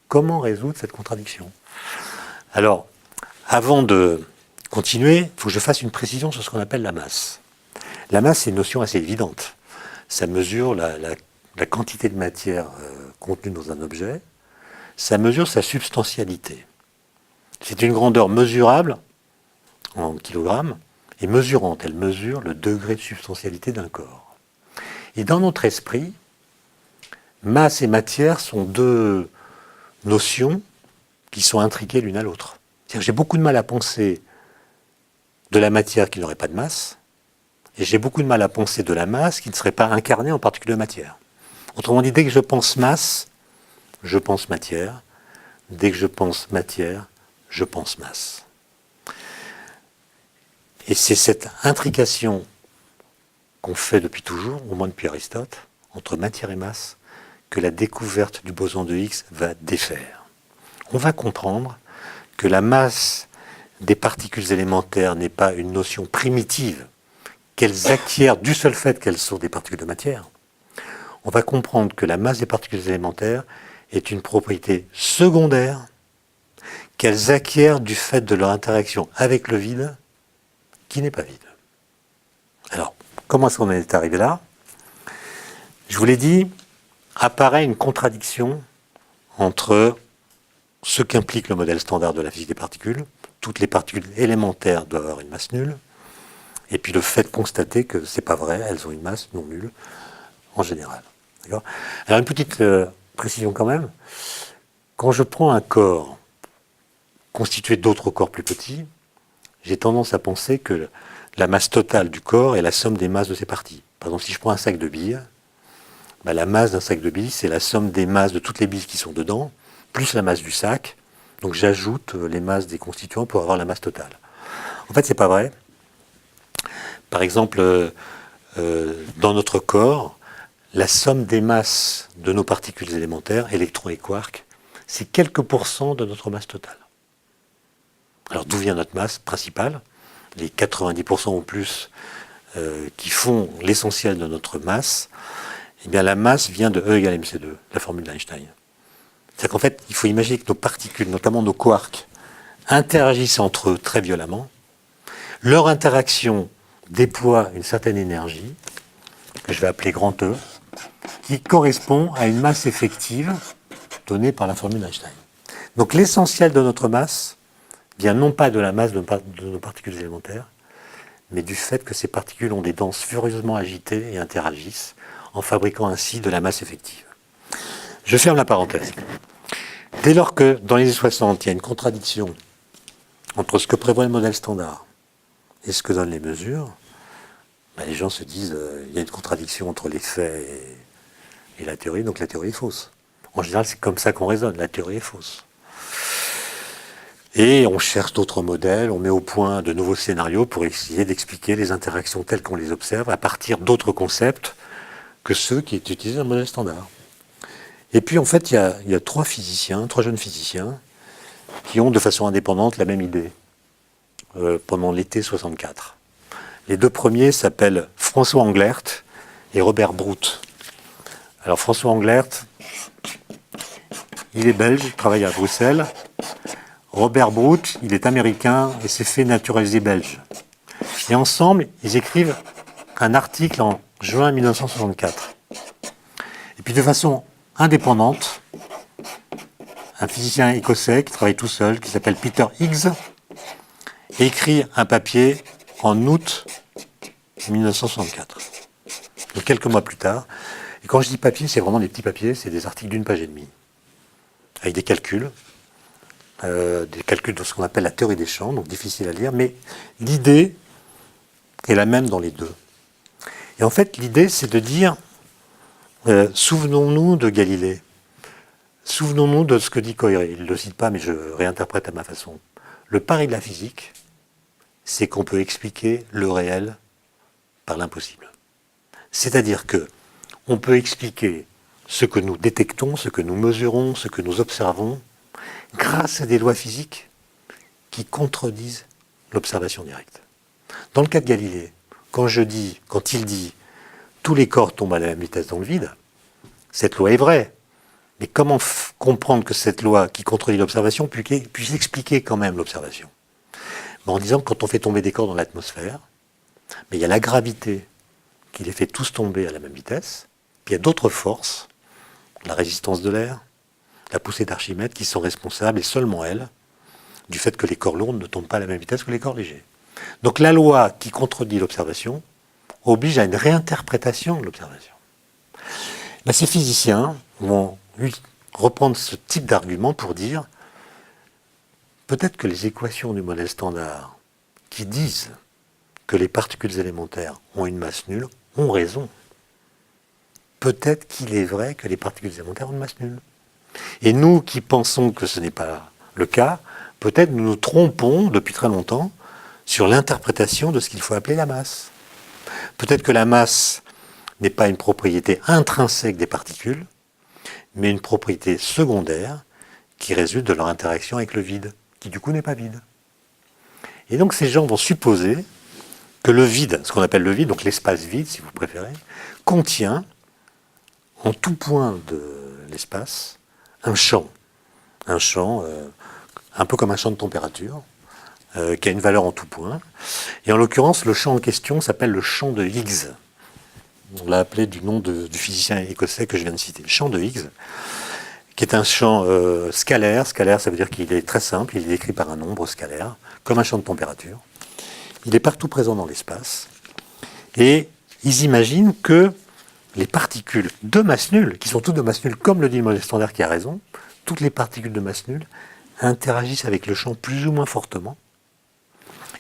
Comment résoudre cette contradiction? Alors, avant de continuer, il faut que je fasse une précision sur ce qu'on appelle la masse. La masse, c'est une notion assez évidente. Ça mesure la quantité de matière contenue dans un objet. Ça mesure sa substantialité. C'est une grandeur mesurable en kilogrammes et mesurante. Elle mesure le degré de substantialité d'un corps. Et dans notre esprit, masse et matière sont deux notions qui sont intriquées l'une à l'autre. C'est-à-dire, j'ai beaucoup de mal à penser de la matière qui n'aurait pas de masse, et j'ai beaucoup de mal à penser de la masse qui ne serait pas incarnée en particules de matière. Autrement dit, dès que je pense masse, je pense matière. Dès que je pense matière, je pense masse. Et c'est cette intrication qu'on fait depuis toujours, au moins depuis Aristote, entre matière et masse, que la découverte du boson de Higgs va défaire. On va comprendre que la masse des particules élémentaires n'est pas une notion primitive qu'elles acquièrent du seul fait qu'elles sont des particules de matière. On va comprendre que la masse des particules élémentaires est une propriété secondaire qu'elles acquièrent du fait de leur interaction avec le vide, qui n'est pas vide. Alors, comment est-ce qu'on est arrivé là? Je vous l'ai dit, apparaît une contradiction entre ce qu'implique le modèle standard de la physique des particules, toutes les particules élémentaires doivent avoir une masse nulle, et puis le fait de constater que c'est pas vrai, elles ont une masse non nulle en général. D'accord? Alors une petite précision quand même, quand je prends un corps constitué d'autres corps plus petits, j'ai tendance à penser que la masse totale du corps est la somme des masses de ses parties. Par exemple, si je prends un sac de billes, la masse d'un sac de billes, c'est la somme des masses de toutes les billes qui sont dedans, plus la masse du sac. Donc j'ajoute les masses des constituants pour avoir la masse totale. En fait, c'est pas vrai. Par exemple, dans notre corps, la somme des masses de nos particules élémentaires, électrons et quarks, c'est quelques pourcents de notre masse totale. Alors d'où vient notre masse principale? Les 90% ou plus qui font l'essentiel de notre masse, eh bien la masse vient de E égale mc2, la formule d'Einstein. C'est-à-dire qu'en fait, il faut imaginer que nos particules, notamment nos quarks, interagissent entre eux très violemment. Leur interaction déploie une certaine énergie, que je vais appeler grand E, qui correspond à une masse effective donnée par la formule d'Einstein. Donc l'essentiel de notre masse vient non pas de la masse de nos particules élémentaires, mais du fait que ces particules ont des danses furieusement agitées et interagissent, en fabriquant ainsi de la masse effective. Je ferme la parenthèse. Dès lors que, dans les années 60, il y a une contradiction entre ce que prévoit le modèle standard et ce que donnent les mesures, ben les gens se disent il y a une contradiction entre les faits et la théorie, donc la théorie est fausse. En général, c'est comme ça qu'on raisonne, la théorie est fausse. Et on cherche d'autres modèles, on met au point de nouveaux scénarios pour essayer d'expliquer les interactions telles qu'on les observe à partir d'autres concepts que ceux qui étaient utilisés dans le modèle standard. Et puis en fait, il y a trois jeunes physiciens, qui ont de façon indépendante la même idée pendant l'été 64. Les deux premiers s'appellent François Englert et Robert Brout. Alors François Englert, il est belge, il travaille à Bruxelles. Robert Brout, il est américain et s'est fait naturaliser belge. Et ensemble, ils écrivent un article en juin 1964. Et puis de façon indépendante, un physicien écossais qui travaille tout seul, qui s'appelle Peter Higgs, écrit un papier en août 1964. Donc quelques mois plus tard. Et quand je dis papier, c'est vraiment des petits papiers, c'est des articles d'une page et demie, avec des calculs de ce qu'on appelle la théorie des champs, donc difficile à lire, mais l'idée est la même dans les deux. Et en fait, l'idée, c'est de dire, souvenons-nous de Galilée, souvenons-nous de ce que dit Coiré. Il ne le cite pas, mais je réinterprète à ma façon. Le pari de la physique, c'est qu'on peut expliquer le réel par l'impossible. C'est-à-dire que on peut expliquer ce que nous détectons, ce que nous mesurons, ce que nous observons, grâce à des lois physiques qui contredisent l'observation directe. Dans le cas de Galilée, quand il dit « tous les corps tombent à la même vitesse dans le vide », cette loi est vraie. Mais comment comprendre que cette loi qui contredit l'observation puisse expliquer quand même l'observation? En disant que quand on fait tomber des corps dans l'atmosphère, mais il y a la gravité qui les fait tous tomber à la même vitesse, puis il y a d'autres forces, la résistance de l'air, la poussée d'Archimède, qui sont responsables, et seulement elles, du fait que les corps lourds ne tombent pas à la même vitesse que les corps légers. Donc la loi qui contredit l'observation oblige à une réinterprétation de l'observation. Ben, ces physiciens vont reprendre ce type d'argument pour dire peut-être que les équations du modèle standard qui disent que les particules élémentaires ont une masse nulle ont raison. Peut-être qu'il est vrai que les particules élémentaires ont une masse nulle. Et nous qui pensons que ce n'est pas le cas, peut-être nous nous trompons depuis très longtemps sur l'interprétation de ce qu'il faut appeler la masse. Peut-être que la masse n'est pas une propriété intrinsèque des particules, mais une propriété secondaire qui résulte de leur interaction avec le vide, qui du coup n'est pas vide. Et donc ces gens vont supposer que le vide, ce qu'on appelle le vide, donc l'espace vide si vous préférez, contient en tout point de l'espace un champ un peu comme un champ de température, qui a une valeur en tout point. Et en l'occurrence, le champ en question s'appelle le champ de Higgs. On l'a appelé du nom du physicien écossais que je viens de citer. Le champ de Higgs, qui est un champ scalaire. Scalaire, ça veut dire qu'il est très simple, il est décrit par un nombre scalaire, comme un champ de température. Il est partout présent dans l'espace. Et ils imaginent que les particules de masse nulle, qui sont toutes de masse nulle, comme le dit le modèle standard qui a raison, toutes les particules de masse nulle interagissent avec le champ plus ou moins fortement.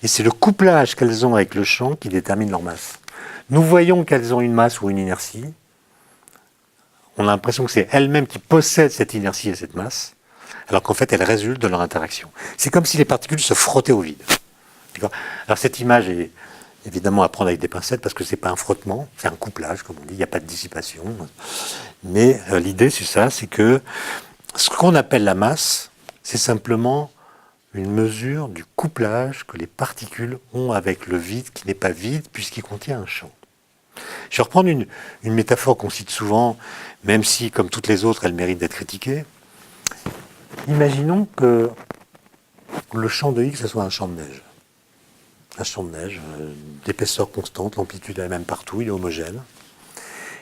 Et c'est le couplage qu'elles ont avec le champ qui détermine leur masse. Nous voyons qu'elles ont une masse ou une inertie. On a l'impression que c'est elles-mêmes qui possèdent cette inertie et cette masse, alors qu'en fait, elles résultent de leur interaction. C'est comme si les particules se frottaient au vide. Alors cette image est évidemment à prendre avec des pincettes parce que ce n'est pas un frottement, c'est un couplage, comme on dit, il n'y a pas de dissipation. Mais l'idée, c'est ça, c'est que ce qu'on appelle la masse, c'est simplement une mesure du couplage que les particules ont avec le vide qui n'est pas vide puisqu'il contient un champ. Je vais reprendre une métaphore qu'on cite souvent, même si, comme toutes les autres, elle mérite d'être critiquée. Imaginons que le champ de Higgs, ce soit un champ de neige. Un champ de neige d'épaisseur constante, l'amplitude est la même partout, il est homogène.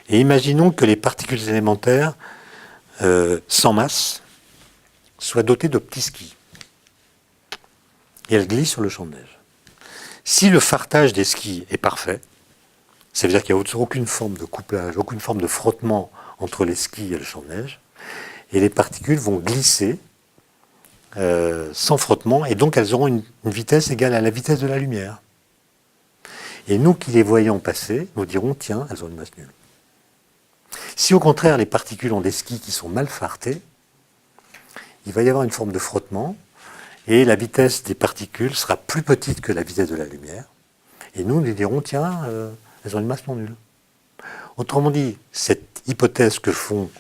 Et imaginons que les particules élémentaires, sans masse, soient dotées de petits skis. Et elles glissent sur le champ de neige. Si le fartage des skis est parfait, ça veut dire qu'il n'y a aucune forme de couplage, aucune forme de frottement entre les skis et le champ de neige, et les particules vont glisser sans frottement, et donc elles auront une vitesse égale à la vitesse de la lumière. Et nous qui les voyons passer, nous dirons, tiens, elles ont une masse nulle. Si au contraire les particules ont des skis qui sont mal fartés, il va y avoir une forme de frottement, et la vitesse des particules sera plus petite que la vitesse de la lumière, et nous dirons, tiens, elles ont une masse non nulle. Autrement dit, cette hypothèse que font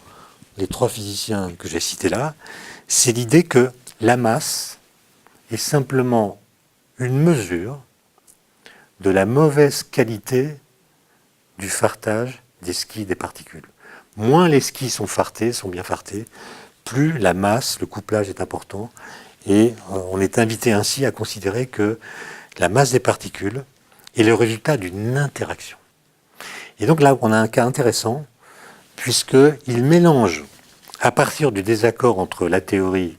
les trois physiciens que j'ai cités là, c'est l'idée que la masse est simplement une mesure de la mauvaise qualité du fartage des skis des particules. Moins les skis sont bien fartés, plus la masse, le couplage est important, et on est invité ainsi à considérer que la masse des particules est le résultat d'une interaction. Et donc là, on a un cas intéressant, puisqu'il mélange, à partir du désaccord entre la théorie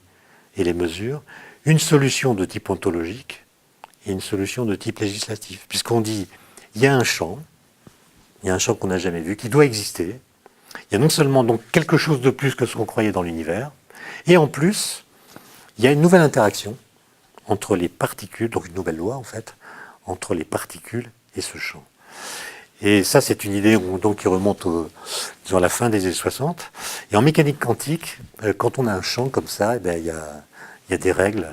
et les mesures, une solution de type ontologique et une solution de type législatif. Puisqu'on dit, il y a un champ qu'on n'a jamais vu, qui doit exister. Il y a non seulement donc quelque chose de plus que ce qu'on croyait dans l'univers, et en plus, il y a une nouvelle interaction entre les particules, donc une nouvelle loi en fait, entre les particules et ce champ. Et ça, c'est une idée qui remonte à la fin des années 60. Et en mécanique quantique, quand on a un champ comme ça, il y a des règles,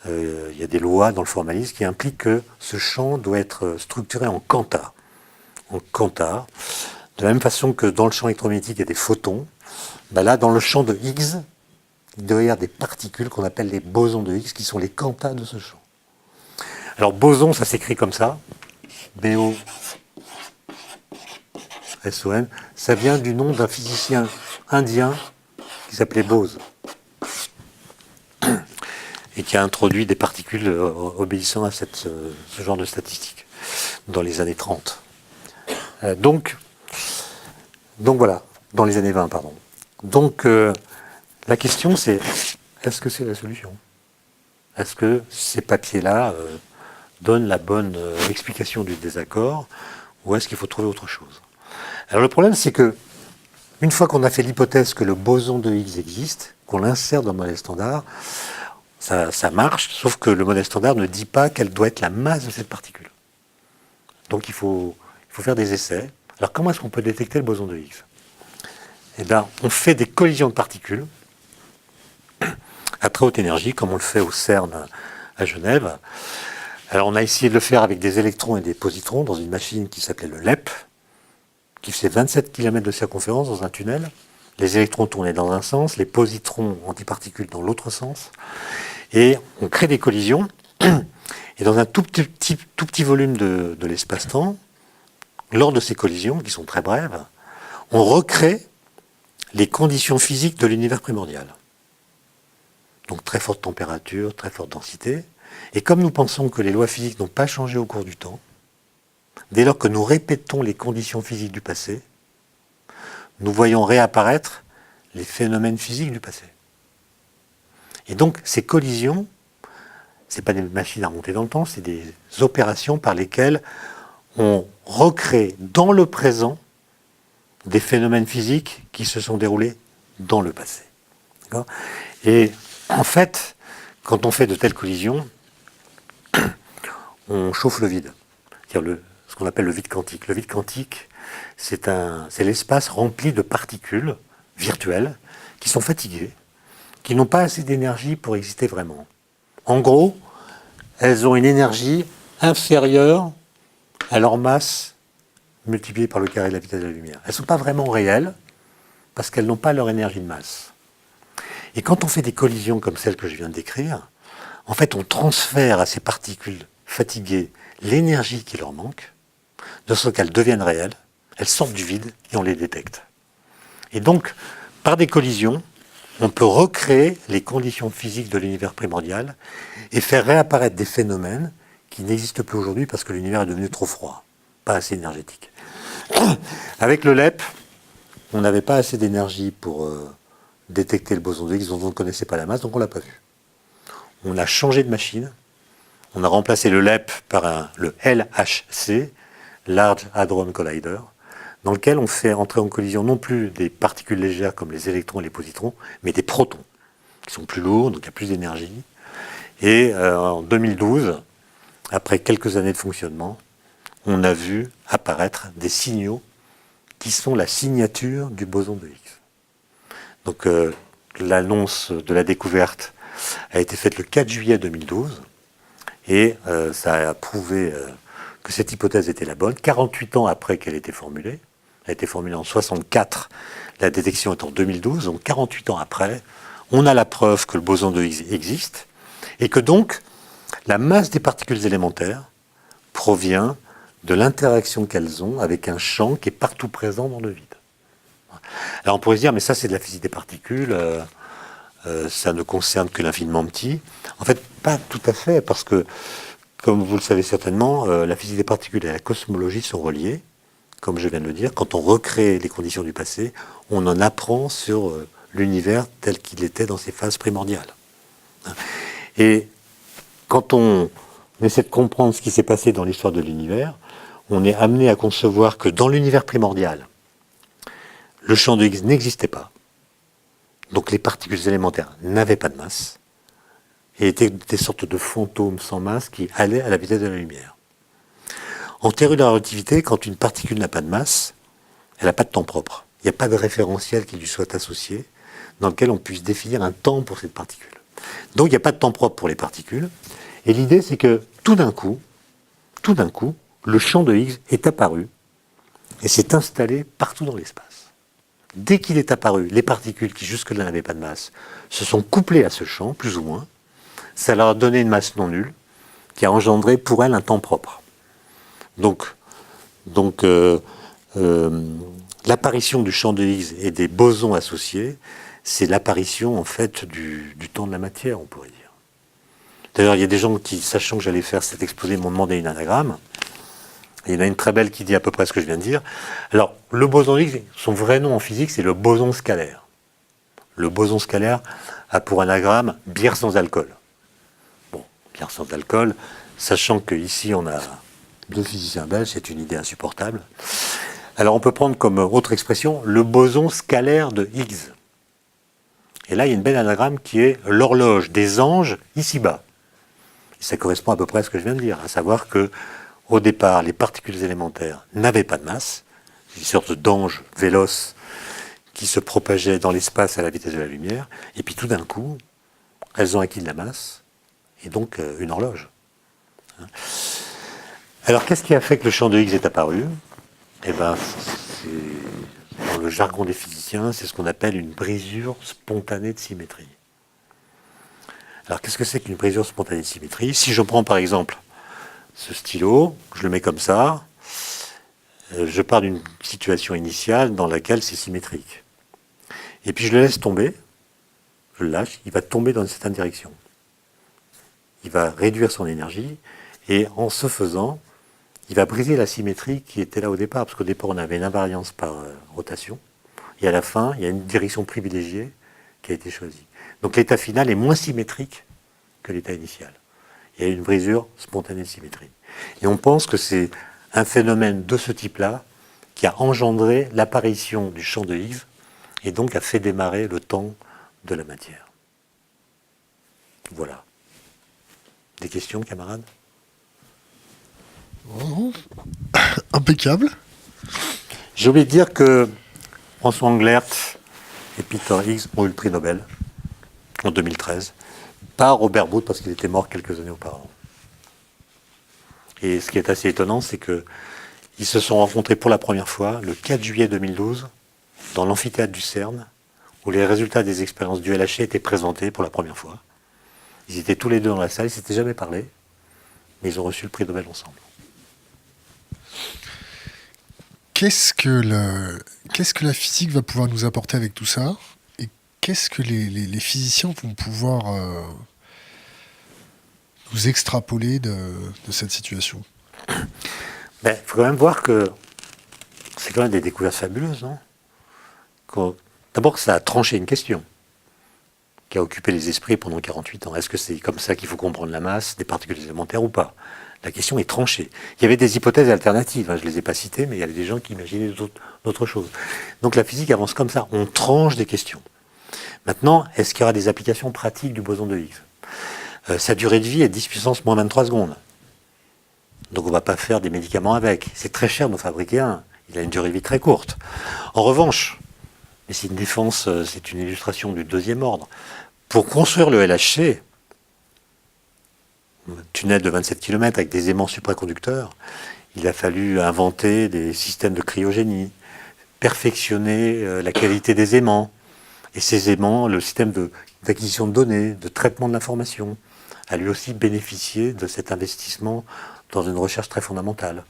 il y a des lois dans le formalisme qui impliquent que ce champ doit être structuré en quanta. En quanta. De la même façon que dans le champ électromagnétique, il y a des photons, là, dans le champ de Higgs, il doit y avoir des particules qu'on appelle les bosons de Higgs, qui sont les quantas de ce champ. Alors, boson, ça s'écrit comme ça. B-O-S-O-N. Ça vient du nom d'un physicien indien qui s'appelait Bose et qui a introduit des particules obéissant à ce genre de statistiques dans les années 30. Donc voilà, dans les années 20, pardon. Donc la question c'est, est-ce que c'est la solution? Est-ce que ces papiers-là donnent la bonne explication du désaccord, ou est-ce qu'il faut trouver autre chose? Alors le problème c'est que, une fois qu'on a fait l'hypothèse que le boson de Higgs existe, qu'on l'insère dans le modèle standard, ça marche, sauf que le modèle standard ne dit pas quelle doit être la masse de cette particule. Donc il faut faire des essais. Alors comment est-ce qu'on peut détecter le boson de Higgs? Eh bien, on fait des collisions de particules à très haute énergie, comme on le fait au CERN à Genève. Alors on a essayé de le faire avec des électrons et des positrons dans une machine qui s'appelait le LEP, qui faisait 27 km de circonférence dans un tunnel. Les électrons tournaient dans un sens, les positrons antiparticules dans l'autre sens. Et on crée des collisions. Et dans un tout petit volume de l'espace-temps, lors de ces collisions, qui sont très brèves, on recrée les conditions physiques de l'univers primordial. Donc très forte température, très forte densité. Et comme nous pensons que les lois physiques n'ont pas changé au cours du temps, dès lors que nous répétons les conditions physiques du passé, nous voyons réapparaître les phénomènes physiques du passé. Et donc ces collisions, ce n'est pas des machines à remonter dans le temps, c'est des opérations par lesquelles on recrée dans le présent des phénomènes physiques qui se sont déroulés dans le passé. D'accord ? Et en fait, quand on fait de telles collisions, on chauffe le vide. C'est-à-dire ce qu'on appelle le vide quantique. Le vide quantique, c'est l'espace rempli de particules virtuelles qui sont fatiguées, qui n'ont pas assez d'énergie pour exister vraiment. En gros, elles ont une énergie inférieure à leur masse multipliée par le carré de la vitesse de la lumière. Elles ne sont pas vraiment réelles parce qu'elles n'ont pas leur énergie de masse. Et quand on fait des collisions comme celles que je viens de décrire, en fait, on transfère à ces particules fatiguées l'énergie qui leur manque, de sorte qu'elles deviennent réelles, elles sortent du vide et on les détecte. Et donc, par des collisions, on peut recréer les conditions physiques de l'univers primordial et faire réapparaître des phénomènes qui n'existent plus aujourd'hui parce que l'univers est devenu trop froid, pas assez énergétique. Avec le LEP, on n'avait pas assez d'énergie pour détecter le boson de Higgs dont on ne connaissait pas la masse, donc on ne l'a pas vu. On a changé de machine, on a remplacé le LEP par le LHC, Large Hadron Collider, dans lequel on fait entrer en collision non plus des particules légères comme les électrons et les positrons, mais des protons, qui sont plus lourds, donc il y a plus d'énergie. Et en 2012, après quelques années de fonctionnement, on a vu apparaître des signaux qui sont la signature du boson de Higgs. Donc l'annonce de la découverte a été faite le 4 juillet 2012, et ça a prouvé que cette hypothèse était la bonne, 48 ans après qu'elle ait été formulée. Elle a été formulée en 64, la détection est en 2012, donc 48 ans après, on a la preuve que le boson de Higgs existe, et que donc la masse des particules élémentaires provient de l'interaction qu'elles ont avec un champ qui est partout présent dans le vide. Alors on pourrait se dire, mais ça c'est de la physique des particules, ça ne concerne que l'infiniment petit. En fait, pas tout à fait, parce que, comme vous le savez certainement, la physique des particules et la cosmologie sont reliées. Comme je viens de le dire, quand on recrée les conditions du passé, on en apprend sur l'univers tel qu'il était dans ses phases primordiales. Et quand on essaie de comprendre ce qui s'est passé dans l'histoire de l'univers, on est amené à concevoir que dans l'univers primordial, le champ de Higgs n'existait pas. Donc les particules élémentaires n'avaient pas de masse et étaient des sortes de fantômes sans masse qui allaient à la vitesse de la lumière. En théorie de la relativité, quand une particule n'a pas de masse, elle n'a pas de temps propre. Il n'y a pas de référentiel qui lui soit associé dans lequel on puisse définir un temps pour cette particule. Donc il n'y a pas de temps propre pour les particules. Et l'idée, c'est que tout d'un coup, le champ de Higgs est apparu et s'est installé partout dans l'espace. Dès qu'il est apparu, les particules qui jusque-là n'avaient pas de masse se sont couplées à ce champ, plus ou moins. Ça leur a donné une masse non nulle qui a engendré pour elles un temps propre. Donc l'apparition du champ de Higgs et des bosons associés, c'est l'apparition en fait du temps de la matière, on pourrait dire. D'ailleurs, il y a des gens qui, sachant que j'allais faire cet exposé, m'ont demandé une anagramme. Et il y en a une très belle qui dit à peu près ce que je viens de dire. Alors, le boson de Higgs, son vrai nom en physique, c'est le boson scalaire. Le boson scalaire a pour anagramme bière sans alcool. Bon, bière sans alcool, sachant qu'ici on a deux physiciens belges, c'est une idée insupportable. Alors on peut prendre comme autre expression le boson scalaire de Higgs. Et là, il y a une belle anagramme qui est l'horloge des anges ici-bas. Et ça correspond à peu près à ce que je viens de dire, à savoir que au départ, les particules élémentaires n'avaient pas de masse, une sorte d'ange véloce qui se propageait dans l'espace à la vitesse de la lumière, et puis tout d'un coup, elles ont acquis de la masse, et donc une horloge. Alors, qu'est-ce qui a fait que le champ de Higgs est apparu ? Eh bien, dans le jargon des physiciens, c'est ce qu'on appelle une brisure spontanée de symétrie. Alors, qu'est-ce que c'est qu'une brisure spontanée de symétrie ? Si je prends par exemple ce stylo, je le mets comme ça, je pars d'une situation initiale dans laquelle c'est symétrique. Et puis je le laisse tomber, je le lâche, il va tomber dans une certaine direction. Il va réduire son énergie, et en ce faisant, il va briser la symétrie qui était là au départ, parce qu'au départ on avait une invariance par rotation, et à la fin, il y a une direction privilégiée qui a été choisie. Donc l'état final est moins symétrique que l'état initial. Il y a une brisure spontanée de symétrie. Et on pense que c'est un phénomène de ce type-là qui a engendré l'apparition du champ de Higgs, et donc a fait démarrer le temps de la matière. Voilà. Des questions, camarades ? Oh, impeccable. J'ai oublié de dire que François Englert et Peter Higgs ont eu le prix Nobel en 2013, pas Robert Boot parce qu'il était mort quelques années auparavant. Et ce qui est assez étonnant, c'est qu'ils se sont rencontrés pour la première fois le 4 juillet 2012 dans l'amphithéâtre du CERN, où les résultats des expériences du LHC étaient présentés pour la première fois. Ils étaient tous les deux dans la salle, ils ne s'étaient jamais parlé, mais ils ont reçu le prix Nobel ensemble. Qu'est-ce que la physique va pouvoir nous apporter avec tout ça? Et qu'est-ce que les physiciens vont pouvoir nous extrapoler de cette situation? Il faut quand même voir que c'est quand même des découvertes fabuleuses, non? D'abord, ça a tranché une question qui a occupé les esprits pendant 48 ans. Est-ce que c'est comme ça qu'il faut comprendre la masse des particules élémentaires ou pas? La question est tranchée. Il y avait des hypothèses alternatives, je ne les ai pas citées, mais il y avait des gens qui imaginaient d'autres choses. Donc la physique avance comme ça, on tranche des questions. Maintenant, est-ce qu'il y aura des applications pratiques du boson de Higgs? Sa durée de vie est 10 puissance moins 23 secondes. Donc on ne va pas faire des médicaments avec. C'est très cher d'en fabriquer un. Il a une durée de vie très courte. En revanche, et c'est une défense, c'est une illustration du deuxième ordre, pour construire le LHC, un tunnel de 27 km avec des aimants supraconducteurs, il a fallu inventer des systèmes de cryogénie, perfectionner la qualité des aimants. Et ces aimants, le système d'acquisition de données, de traitement de l'information, a lui aussi bénéficié de cet investissement dans une recherche très fondamentale.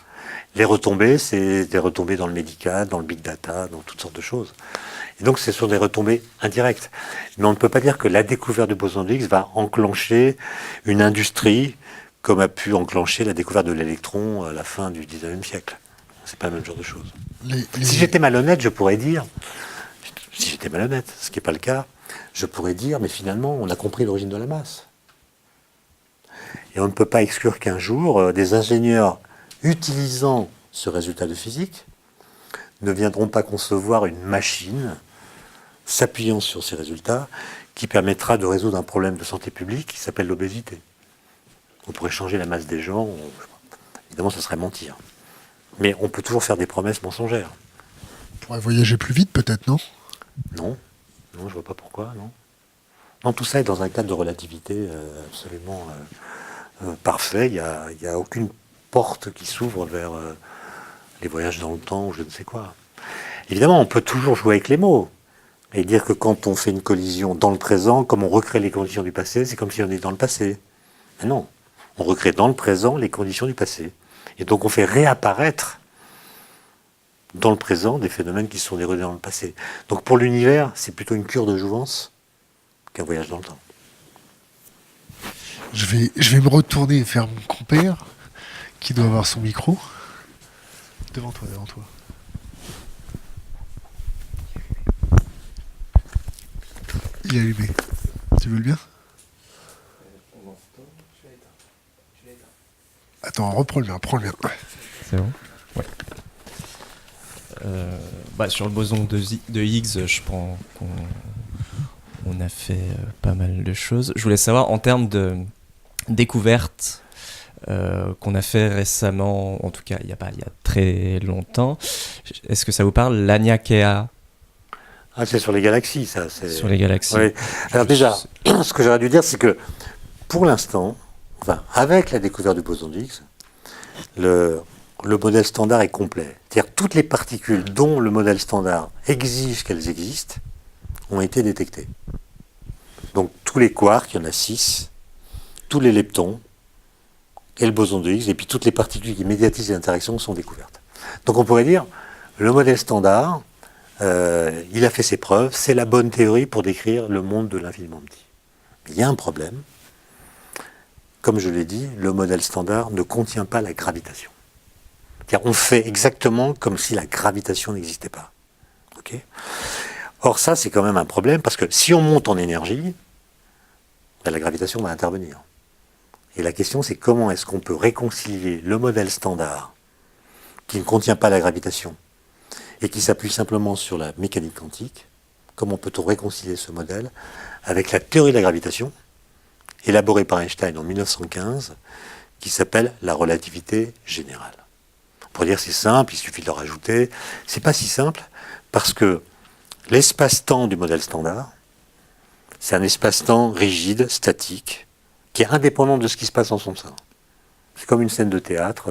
Les retombées, c'est des retombées dans le médical, dans le big data, dans toutes sortes de choses. Et donc, ce sont des retombées indirectes. Mais on ne peut pas dire que la découverte du boson de Higgs va enclencher une industrie comme a pu enclencher la découverte de l'électron à la fin du 19e siècle. C'est pas le même genre de choses. Si j'étais malhonnête, je pourrais dire, si j'étais malhonnête, ce qui n'est pas le cas, je pourrais dire, mais finalement, on a compris l'origine de la masse. Et on ne peut pas exclure qu'un jour, des ingénieurs utilisant ce résultat de physique ne viendront pas concevoir une machine s'appuyant sur ces résultats qui permettra de résoudre un problème de santé publique qui s'appelle l'obésité. On pourrait changer la masse des gens, évidemment ce serait mentir. Mais on peut toujours faire des promesses mensongères. On pourrait voyager plus vite peut-être, non? Non, je ne vois pas pourquoi, non. Non, tout ça est dans un cadre de relativité absolument parfait. Il n'y a aucune porte qui s'ouvre vers les voyages dans le temps ou je ne sais quoi. Évidemment, on peut toujours jouer avec les mots et dire que quand on fait une collision dans le présent, comme on recrée les conditions du passé, c'est comme si on était dans le passé. Mais non, on recrée dans le présent les conditions du passé. Et donc on fait réapparaître dans le présent des phénomènes qui se sont déroulés dans le passé. Donc pour l'univers, c'est plutôt une cure de jouvence qu'un voyage dans le temps. Je vais me retourner vers mon compère qui doit avoir son micro. Devant toi. Il est allumé. Tu veux le bien? Attends, reprends le bien, prends le bien. C'est bon? Ouais. Sur le boson de Higgs, je pense qu'on a fait pas mal de choses. Je voulais savoir, en termes de découvertes qu'on a fait récemment, en tout cas il y a très longtemps, est-ce que ça vous parle, l'Aniakea? Ah, c'est sur les galaxies, ça. Sur les galaxies. Oui. Alors déjà, ce que j'aurais dû dire, c'est que pour l'instant, avec la découverte du boson de Higgs, le modèle standard est complet. C'est-à-dire toutes les particules dont le modèle standard exige qu'elles existent ont été détectées. Donc tous les quarks, il y en a 6, tous les leptons, et le boson de Higgs, et puis toutes les particules qui médiatisent les interactions sont découvertes. Donc on pourrait dire, le modèle standard, il a fait ses preuves, c'est la bonne théorie pour décrire le monde de l'infiniment petit. Il y a un problème. Comme je l'ai dit, le modèle standard ne contient pas la gravitation. C'est-à-dire, on fait exactement comme si la gravitation n'existait pas. Okay. Or ça, c'est quand même un problème, parce que si on monte en énergie, la gravitation va intervenir. Et la question, c'est comment est-ce qu'on peut réconcilier le modèle standard, qui ne contient pas la gravitation, et qui s'appuie simplement sur la mécanique quantique, comment peut-on réconcilier ce modèle avec la théorie de la gravitation, élaborée par Einstein en 1915, qui s'appelle la relativité générale. Pour dire c'est simple, il suffit de le rajouter. C'est pas si simple, parce que l'espace-temps du modèle standard, c'est un espace-temps rigide, statique, qui est indépendant de ce qui se passe en son sein. C'est comme une scène de théâtre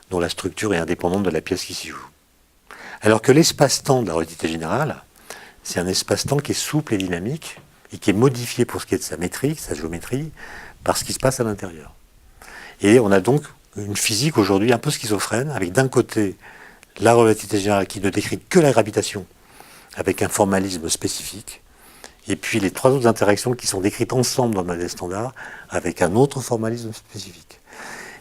dont la structure est indépendante de la pièce qui s'y joue. Alors que l'espace-temps de la relativité générale, c'est un espace-temps qui est souple et dynamique, et qui est modifié pour ce qui est de sa métrique, sa géométrie, par ce qui se passe à l'intérieur. Et on a donc une physique aujourd'hui un peu schizophrène, avec d'un côté la relativité générale qui ne décrit que la gravitation, avec un formalisme spécifique, et puis les trois autres interactions qui sont décrites ensemble dans le modèle standard, avec un autre formalisme spécifique.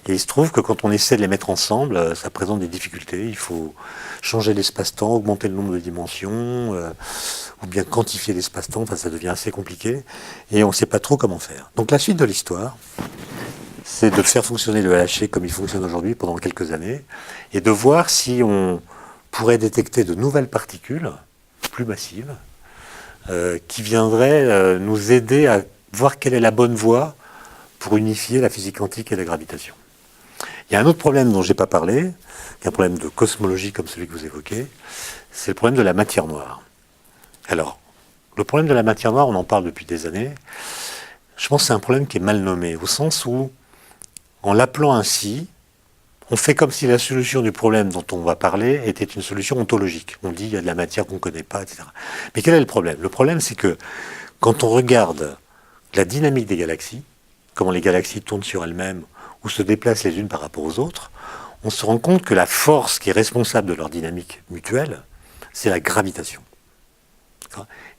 Et il se trouve que quand on essaie de les mettre ensemble, ça présente des difficultés. Il faut changer l'espace-temps, augmenter le nombre de dimensions, ou bien quantifier l'espace-temps, enfin, ça devient assez compliqué, et on ne sait pas trop comment faire. Donc la suite de l'histoire, c'est de faire fonctionner le LHC comme il fonctionne aujourd'hui pendant quelques années, et de voir si on pourrait détecter de nouvelles particules, plus massives, qui viendraient nous aider à voir quelle est la bonne voie pour unifier la physique quantique et la gravitation. Il y a un autre problème dont je n'ai pas parlé, qui est un problème de cosmologie comme celui que vous évoquez, c'est le problème de la matière noire. Alors, le problème de la matière noire, on en parle depuis des années. Je pense que c'est un problème qui est mal nommé, au sens où, en l'appelant ainsi, on fait comme si la solution du problème dont on va parler était une solution ontologique. On dit il y a de la matière qu'on ne connaît pas, etc. Mais quel est le problème? Le problème, c'est que quand on regarde la dynamique des galaxies, comment les galaxies tournent sur elles-mêmes ou se déplacent les unes par rapport aux autres, on se rend compte que la force qui est responsable de leur dynamique mutuelle, c'est la gravitation.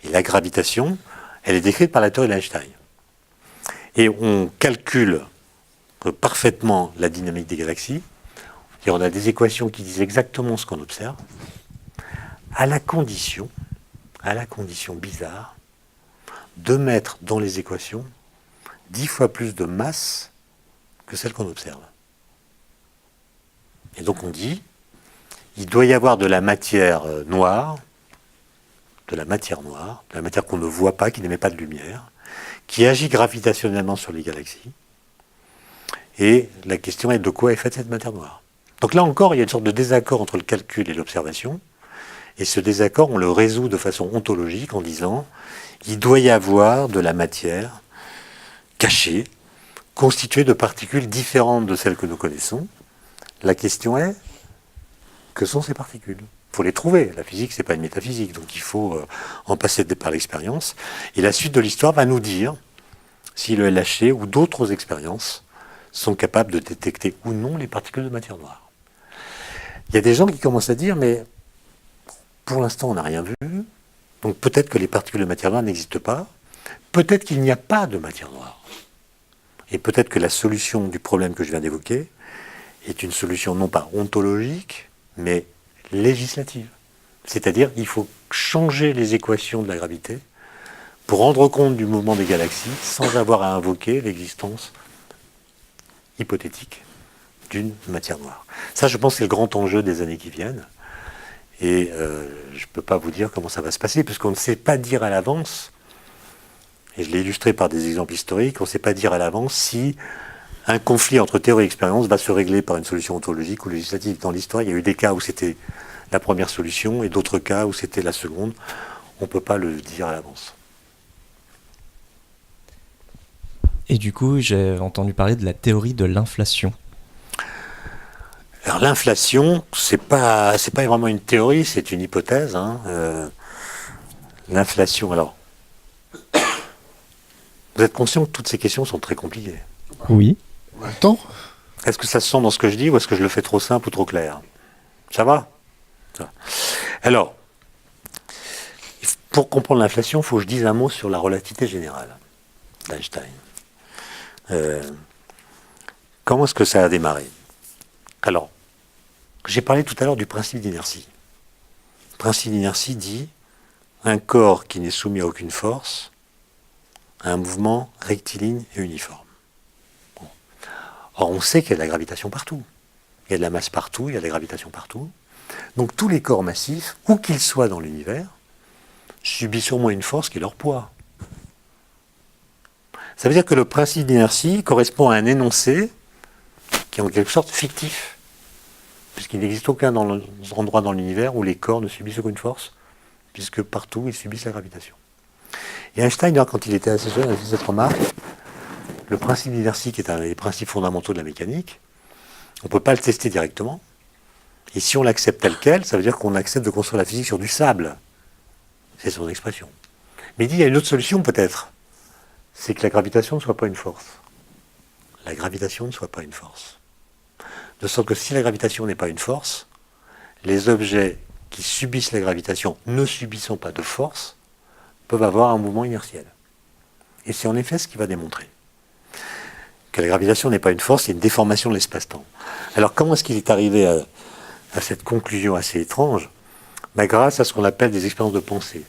Et la gravitation, elle est décrite par la théorie d'Einstein. Et on calcule parfaitement la dynamique des galaxies, et on a des équations qui disent exactement ce qu'on observe, à la condition bizarre, de mettre dans les équations 10 fois plus de masse que celle qu'on observe. Et donc on dit, il doit y avoir de la matière noire, de la matière qu'on ne voit pas, qui n'émet pas de lumière, qui agit gravitationnellement sur les galaxies. Et la question est de quoi est faite cette matière noire. Donc là encore, il y a une sorte de désaccord entre le calcul et l'observation. Et ce désaccord, on le résout de façon ontologique en disant, il doit y avoir de la matière cachée, constituée de particules différentes de celles que nous connaissons. La question est, que sont ces particules? Il faut les trouver. La physique, c'est pas une métaphysique, donc il faut en passer par l'expérience. Et la suite de l'histoire va nous dire si le LHC ou d'autres expériences sont capables de détecter ou non les particules de matière noire. Il y a des gens qui commencent à dire, mais pour l'instant, on n'a rien vu, donc peut-être que les particules de matière noire n'existent pas, peut-être qu'il n'y a pas de matière noire. Et peut-être que la solution du problème que je viens d'évoquer est une solution non pas ontologique, mais législative. C'est-à-dire qu'il faut changer les équations de la gravité pour rendre compte du mouvement des galaxies sans avoir à invoquer l'existence hypothétique d'une matière noire. Ça, je pense, c'est le grand enjeu des années qui viennent. Et je ne peux pas vous dire comment ça va se passer, puisqu'on ne sait pas dire à l'avance, et je l'ai illustré par des exemples historiques, on ne sait pas dire à l'avance si un conflit entre théorie et expérience va se régler par une solution ontologique ou législative. Dans l'histoire, il y a eu des cas où c'était la première solution et d'autres cas où c'était la seconde. On ne peut pas le dire à l'avance. Et du coup, j'ai entendu parler de la théorie de l'inflation. Alors l'inflation, c'est pas vraiment une théorie, c'est une hypothèse. L'inflation, alors, vous êtes conscient que toutes ces questions sont très compliquées. Oui. Attends. Est-ce que ça se sent dans ce que je dis ou est-ce que je le fais trop simple ou trop clair? Ça va? Alors, pour comprendre l'inflation, il faut que je dise un mot sur la relativité générale d'Einstein. Comment est-ce que ça a démarré? Alors, j'ai parlé tout à l'heure du principe d'inertie. Le principe d'inertie dit un corps qui n'est soumis à aucune force a un mouvement rectiligne et uniforme. Bon. Or, on sait qu'il y a de la gravitation partout. Il y a de la masse partout, il y a de la gravitation partout. Donc tous les corps massifs, où qu'ils soient dans l'univers, subissent au moins une force qui est leur poids. Ça veut dire que le principe d'inertie correspond à un énoncé qui est en quelque sorte fictif, puisqu'il n'existe aucun endroit dans l'univers où les corps ne subissent aucune force, puisque partout ils subissent la gravitation. Et Einstein, quand il était assez jeune, a fait cette remarque, le principe d'inertie, qui est un des principes fondamentaux de la mécanique, on ne peut pas le tester directement, et si on l'accepte tel quel, ça veut dire qu'on accepte de construire la physique sur du sable. C'est son expression. Mais il dit, il y a une autre solution peut-être. C'est que la gravitation ne soit pas une force. La gravitation ne soit pas une force. De sorte que si la gravitation n'est pas une force, les objets qui subissent la gravitation, ne subissant pas de force, peuvent avoir un mouvement inertiel. Et c'est en effet ce qu'il va démontrer. Que la gravitation n'est pas une force, c'est une déformation de l'espace-temps. Alors comment est-ce qu'il est arrivé à cette conclusion assez étrange? Grâce à ce qu'on appelle des expériences de pensée.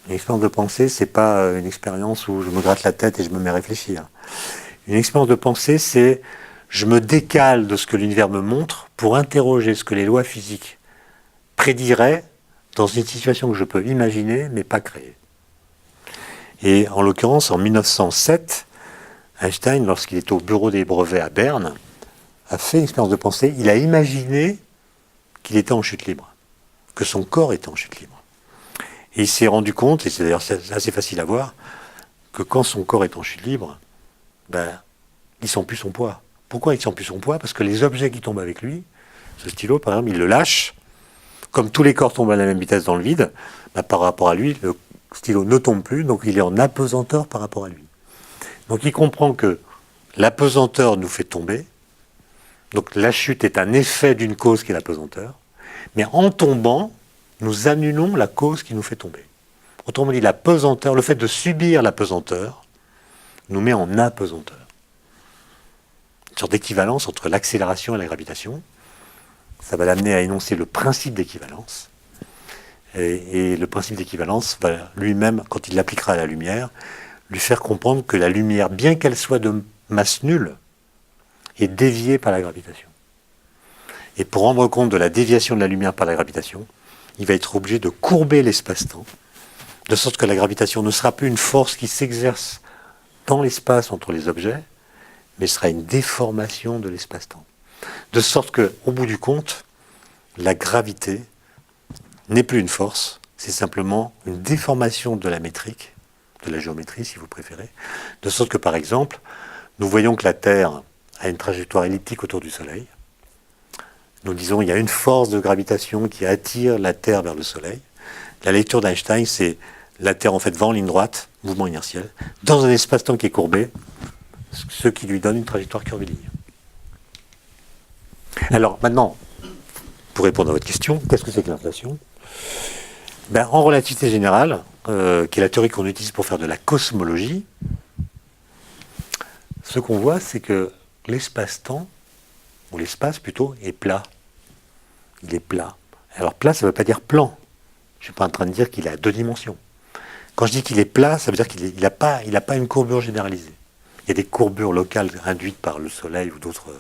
Une expérience de pensée, c'est pas une expérience où je me gratte la tête et je me mets à réfléchir. Une expérience de pensée, c'est je me décale de ce que l'univers me montre pour interroger ce que les lois physiques prédiraient dans une situation que je peux imaginer mais pas créer. Et en l'occurrence, en 1907, Einstein, lorsqu'il était au bureau des brevets à Berne, a fait une expérience de pensée. Il a imaginé qu'il était en chute libre, que son corps était en chute libre. Et il s'est rendu compte, et c'est d'ailleurs assez facile à voir, que quand son corps est en chute libre, il sent plus son poids. Pourquoi il sent plus son poids? Parce que les objets qui tombent avec lui, ce stylo par exemple, il le lâche, comme tous les corps tombent à la même vitesse dans le vide, par rapport à lui, le stylo ne tombe plus, donc il est en apesanteur par rapport à lui. Donc il comprend que l'apesanteur nous fait tomber, donc la chute est un effet d'une cause qui est l'apesanteur, mais en tombant, nous annulons la cause qui nous fait tomber. Autrement dit, la pesanteur, le fait de subir la pesanteur, nous met en apesanteur. Une sorte d'équivalence entre l'accélération et la gravitation. Ça va l'amener à énoncer le principe d'équivalence. Et le principe d'équivalence va lui-même, quand il l'appliquera à la lumière, lui faire comprendre que la lumière, bien qu'elle soit de masse nulle, est déviée par la gravitation. Et pour rendre compte de la déviation de la lumière par la gravitation, il va être obligé de courber l'espace-temps, de sorte que la gravitation ne sera plus une force qui s'exerce dans l'espace entre les objets, mais sera une déformation de l'espace-temps. De sorte qu'au bout du compte, la gravité n'est plus une force, c'est simplement une déformation de la métrique, de la géométrie si vous préférez, de sorte que par exemple, nous voyons que la Terre a une trajectoire elliptique autour du Soleil. Nous disons qu'il y a une force de gravitation qui attire la Terre vers le Soleil. La lecture d'Einstein, c'est la Terre en fait va en ligne droite, mouvement inertiel, dans un espace-temps qui est courbé, ce qui lui donne une trajectoire curviligne. Alors maintenant, pour répondre à votre question, qu'est-ce que c'est que l'inflation? En relativité générale, qui est la théorie qu'on utilise pour faire de la cosmologie, ce qu'on voit, c'est que l'espace-temps, ou l'espace plutôt, est plat. Il est plat. Alors plat, ça ne veut pas dire plan. Je ne suis pas en train de dire qu'il est à 2 dimensions. Quand je dis qu'il est plat, ça veut dire qu'il n'a pas une courbure généralisée. Il y a des courbures locales induites par le Soleil ou d'autres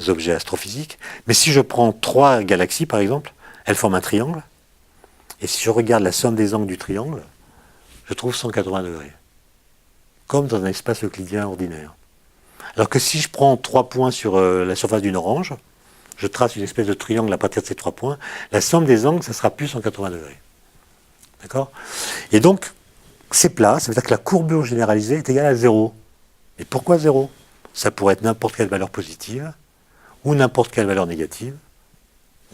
objets astrophysiques. Mais si je prends 3 galaxies, par exemple, elles forment un triangle. Et si je regarde la somme des angles du triangle, je trouve 180 degrés. Comme dans un espace euclidien ordinaire. Alors que si je prends 3 points sur la surface d'une orange, je trace une espèce de triangle à partir de ces 3 points, la somme des angles, ça sera plus 180 degrés. D'accord? Et donc, c'est plat, ça veut dire que la courbure généralisée est égale à 0. Et pourquoi 0? Ça pourrait être n'importe quelle valeur positive, ou n'importe quelle valeur négative,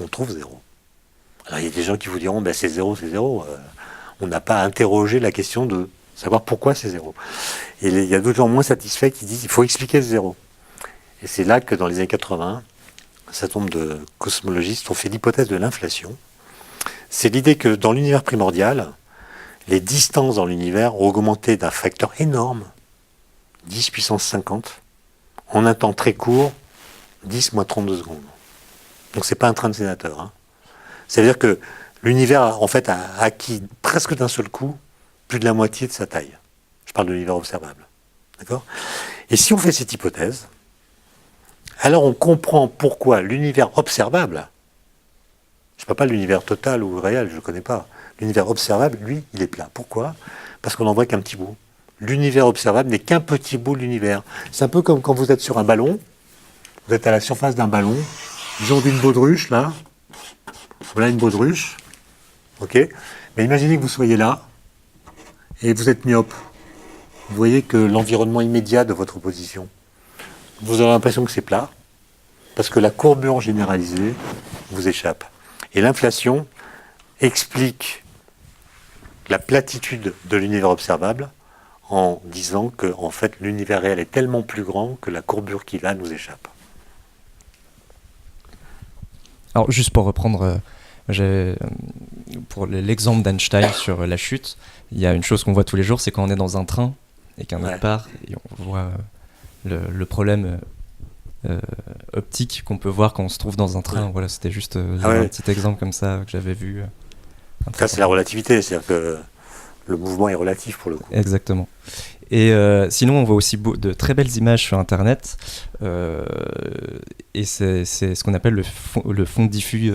on trouve 0. Alors il y a des gens qui vous diront, c'est 0, c'est 0. On n'a pas à interroger la question de savoir pourquoi c'est 0. Et il y a d'autres gens moins satisfaits qui disent qu'il faut expliquer ce 0. Et c'est là que dans les années 80, un certain nombre de cosmologistes ont fait l'hypothèse de l'inflation. C'est l'idée que dans l'univers primordial, les distances dans l'univers ont augmenté d'un facteur énorme, 10 puissance 50, en un temps très court, 10 moins 32 secondes. Donc c'est pas un train de sénateur. Hein. C'est-à-dire que l'univers en fait a acquis presque d'un seul coup plus de la moitié de sa taille. Je parle de l'univers observable. D'accord ? Et si on fait cette hypothèse, alors on comprend pourquoi l'univers observable, je ne parle pas de l'univers total ou réel, je ne le connais pas, l'univers observable, lui, il est plat. Pourquoi ? Parce qu'on n'en voit qu'un petit bout. L'univers observable n'est qu'un petit bout de l'univers. C'est un peu comme quand vous êtes sur un ballon, vous êtes à la surface d'un ballon, disons d'une baudruche, là, voilà une baudruche, ok ? Mais imaginez que vous soyez là, et vous êtes myope. Vous voyez que l'environnement immédiat de votre position, vous aurez l'impression que c'est plat, parce que la courbure généralisée vous échappe. Et l'inflation explique la platitude de l'univers observable en disant que en fait, l'univers réel est tellement plus grand que la courbure qu'il a nous échappe. Alors, juste pour reprendre, pour l'exemple d'Einstein sur la chute, il y a une chose qu'on voit tous les jours, c'est quand on est dans un train et qu'un autre part, et on voit le problème optique qu'on peut voir quand on se trouve dans un train. Voilà, c'était juste un petit exemple comme ça que j'avais vu. Ça, c'est la relativité, c'est-à-dire que le mouvement est relatif pour le coup. Exactement. Et sinon, on voit aussi de très belles images sur Internet, et c'est ce qu'on appelle le fond diffus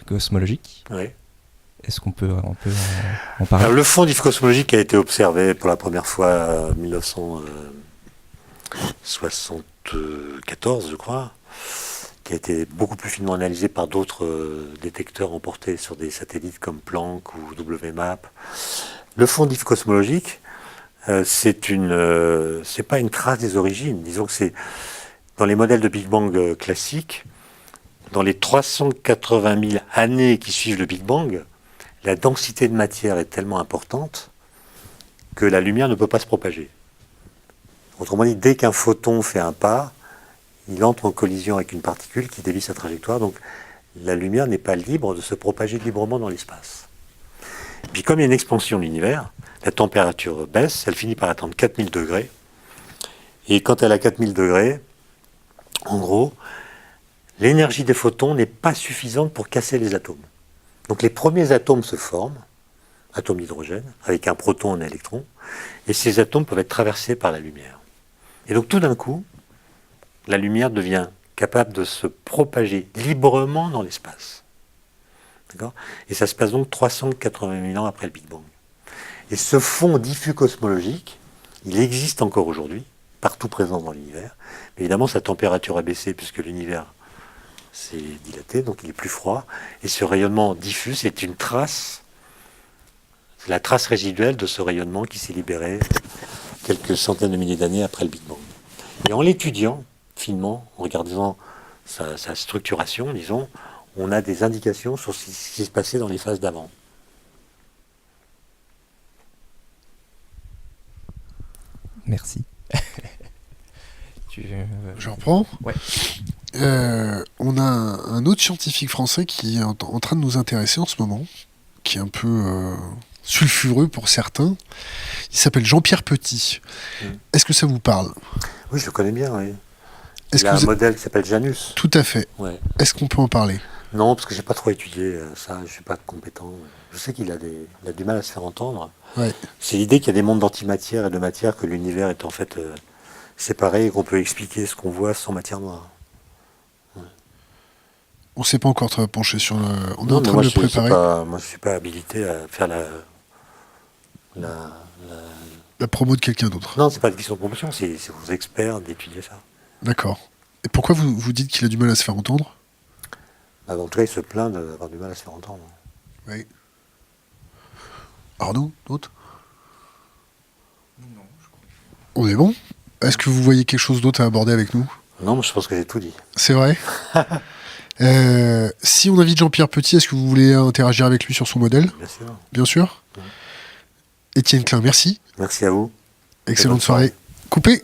cosmologique. Oui. Est-ce qu'on peut en parler? Alors, le fond diffus cosmologique a été observé pour la première fois en 1974, je crois, qui a été beaucoup plus finement analysé par d'autres détecteurs emportés sur des satellites comme Planck ou WMAP. Le fond diffus cosmologique, c'est pas une trace des origines. Disons que c'est dans les modèles de Big Bang classiques, dans les 380 000 années qui suivent le Big Bang, la densité de matière est tellement importante que la lumière ne peut pas se propager. Autrement dit, dès qu'un photon fait un pas, il entre en collision avec une particule qui dévie sa trajectoire, donc la lumière n'est pas libre de se propager librement dans l'espace. Puis comme il y a une expansion de l'univers, la température baisse, elle finit par atteindre 4000 degrés, et quand elle a 4000 degrés, en gros, l'énergie des photons n'est pas suffisante pour casser les atomes. Donc les premiers atomes se forment, atomes d'hydrogène, avec un proton et un électron, et ces atomes peuvent être traversés par la lumière. Et donc tout d'un coup, la lumière devient capable de se propager librement dans l'espace. D'accord ? Et ça se passe donc 380 000 ans après le Big Bang. Et ce fond diffus cosmologique, il existe encore aujourd'hui, partout présent dans l'univers. Mais évidemment, sa température a baissé puisque l'univers s'est dilaté, donc il est plus froid. Et ce rayonnement diffus, c'est une trace, c'est la trace résiduelle de ce rayonnement qui s'est libéré quelques centaines de milliers d'années après le Big Bang. Et en l'étudiant finement, en regardant sa structuration, disons, on a des indications sur ce qui se passait dans les phases d'avant. Merci. Je reprends. Ouais. On a un autre scientifique français qui est en train de nous intéresser en ce moment, qui est un peu sulfureux pour certains. Il s'appelle Jean-Pierre Petit. Est-ce que ça vous parle? Oui, je le connais bien, oui. Est-ce Il a que un modèle qui s'appelle Janus. Tout à fait. Ouais. Est-ce qu'on peut en parler? Non, parce que j'ai pas trop étudié ça, je suis pas compétent. Je sais qu'il a du mal à se faire entendre. Ouais. C'est l'idée qu'il y a des mondes d'antimatière et de matière, que l'univers est en fait séparé et qu'on peut expliquer ce qu'on voit sans matière noire. Ouais. On ne s'est pas encore penché sur le... On est Non, en train de le préparer. Moi, je suis pas habilité à faire La promo de quelqu'un d'autre. Non, c'est pas une question de promotion, c'est aux experts d'étudier ça. D'accord. Et pourquoi vous dites qu'il a du mal à se faire entendre? En tout cas, il se plaint d'avoir du mal à se faire entendre. Oui. Arnaud, d'autres? Non, je crois. On est bon? Est-ce que vous voyez quelque chose d'autre à aborder avec nous? Non, mais je pense que j'ai tout dit. C'est vrai. Si on invite Jean-Pierre Petit, est-ce que vous voulez interagir avec lui sur son modèle? Bien sûr. Bien sûr. Étienne Klein, merci. Merci à vous. Excellente soirée. Coupé.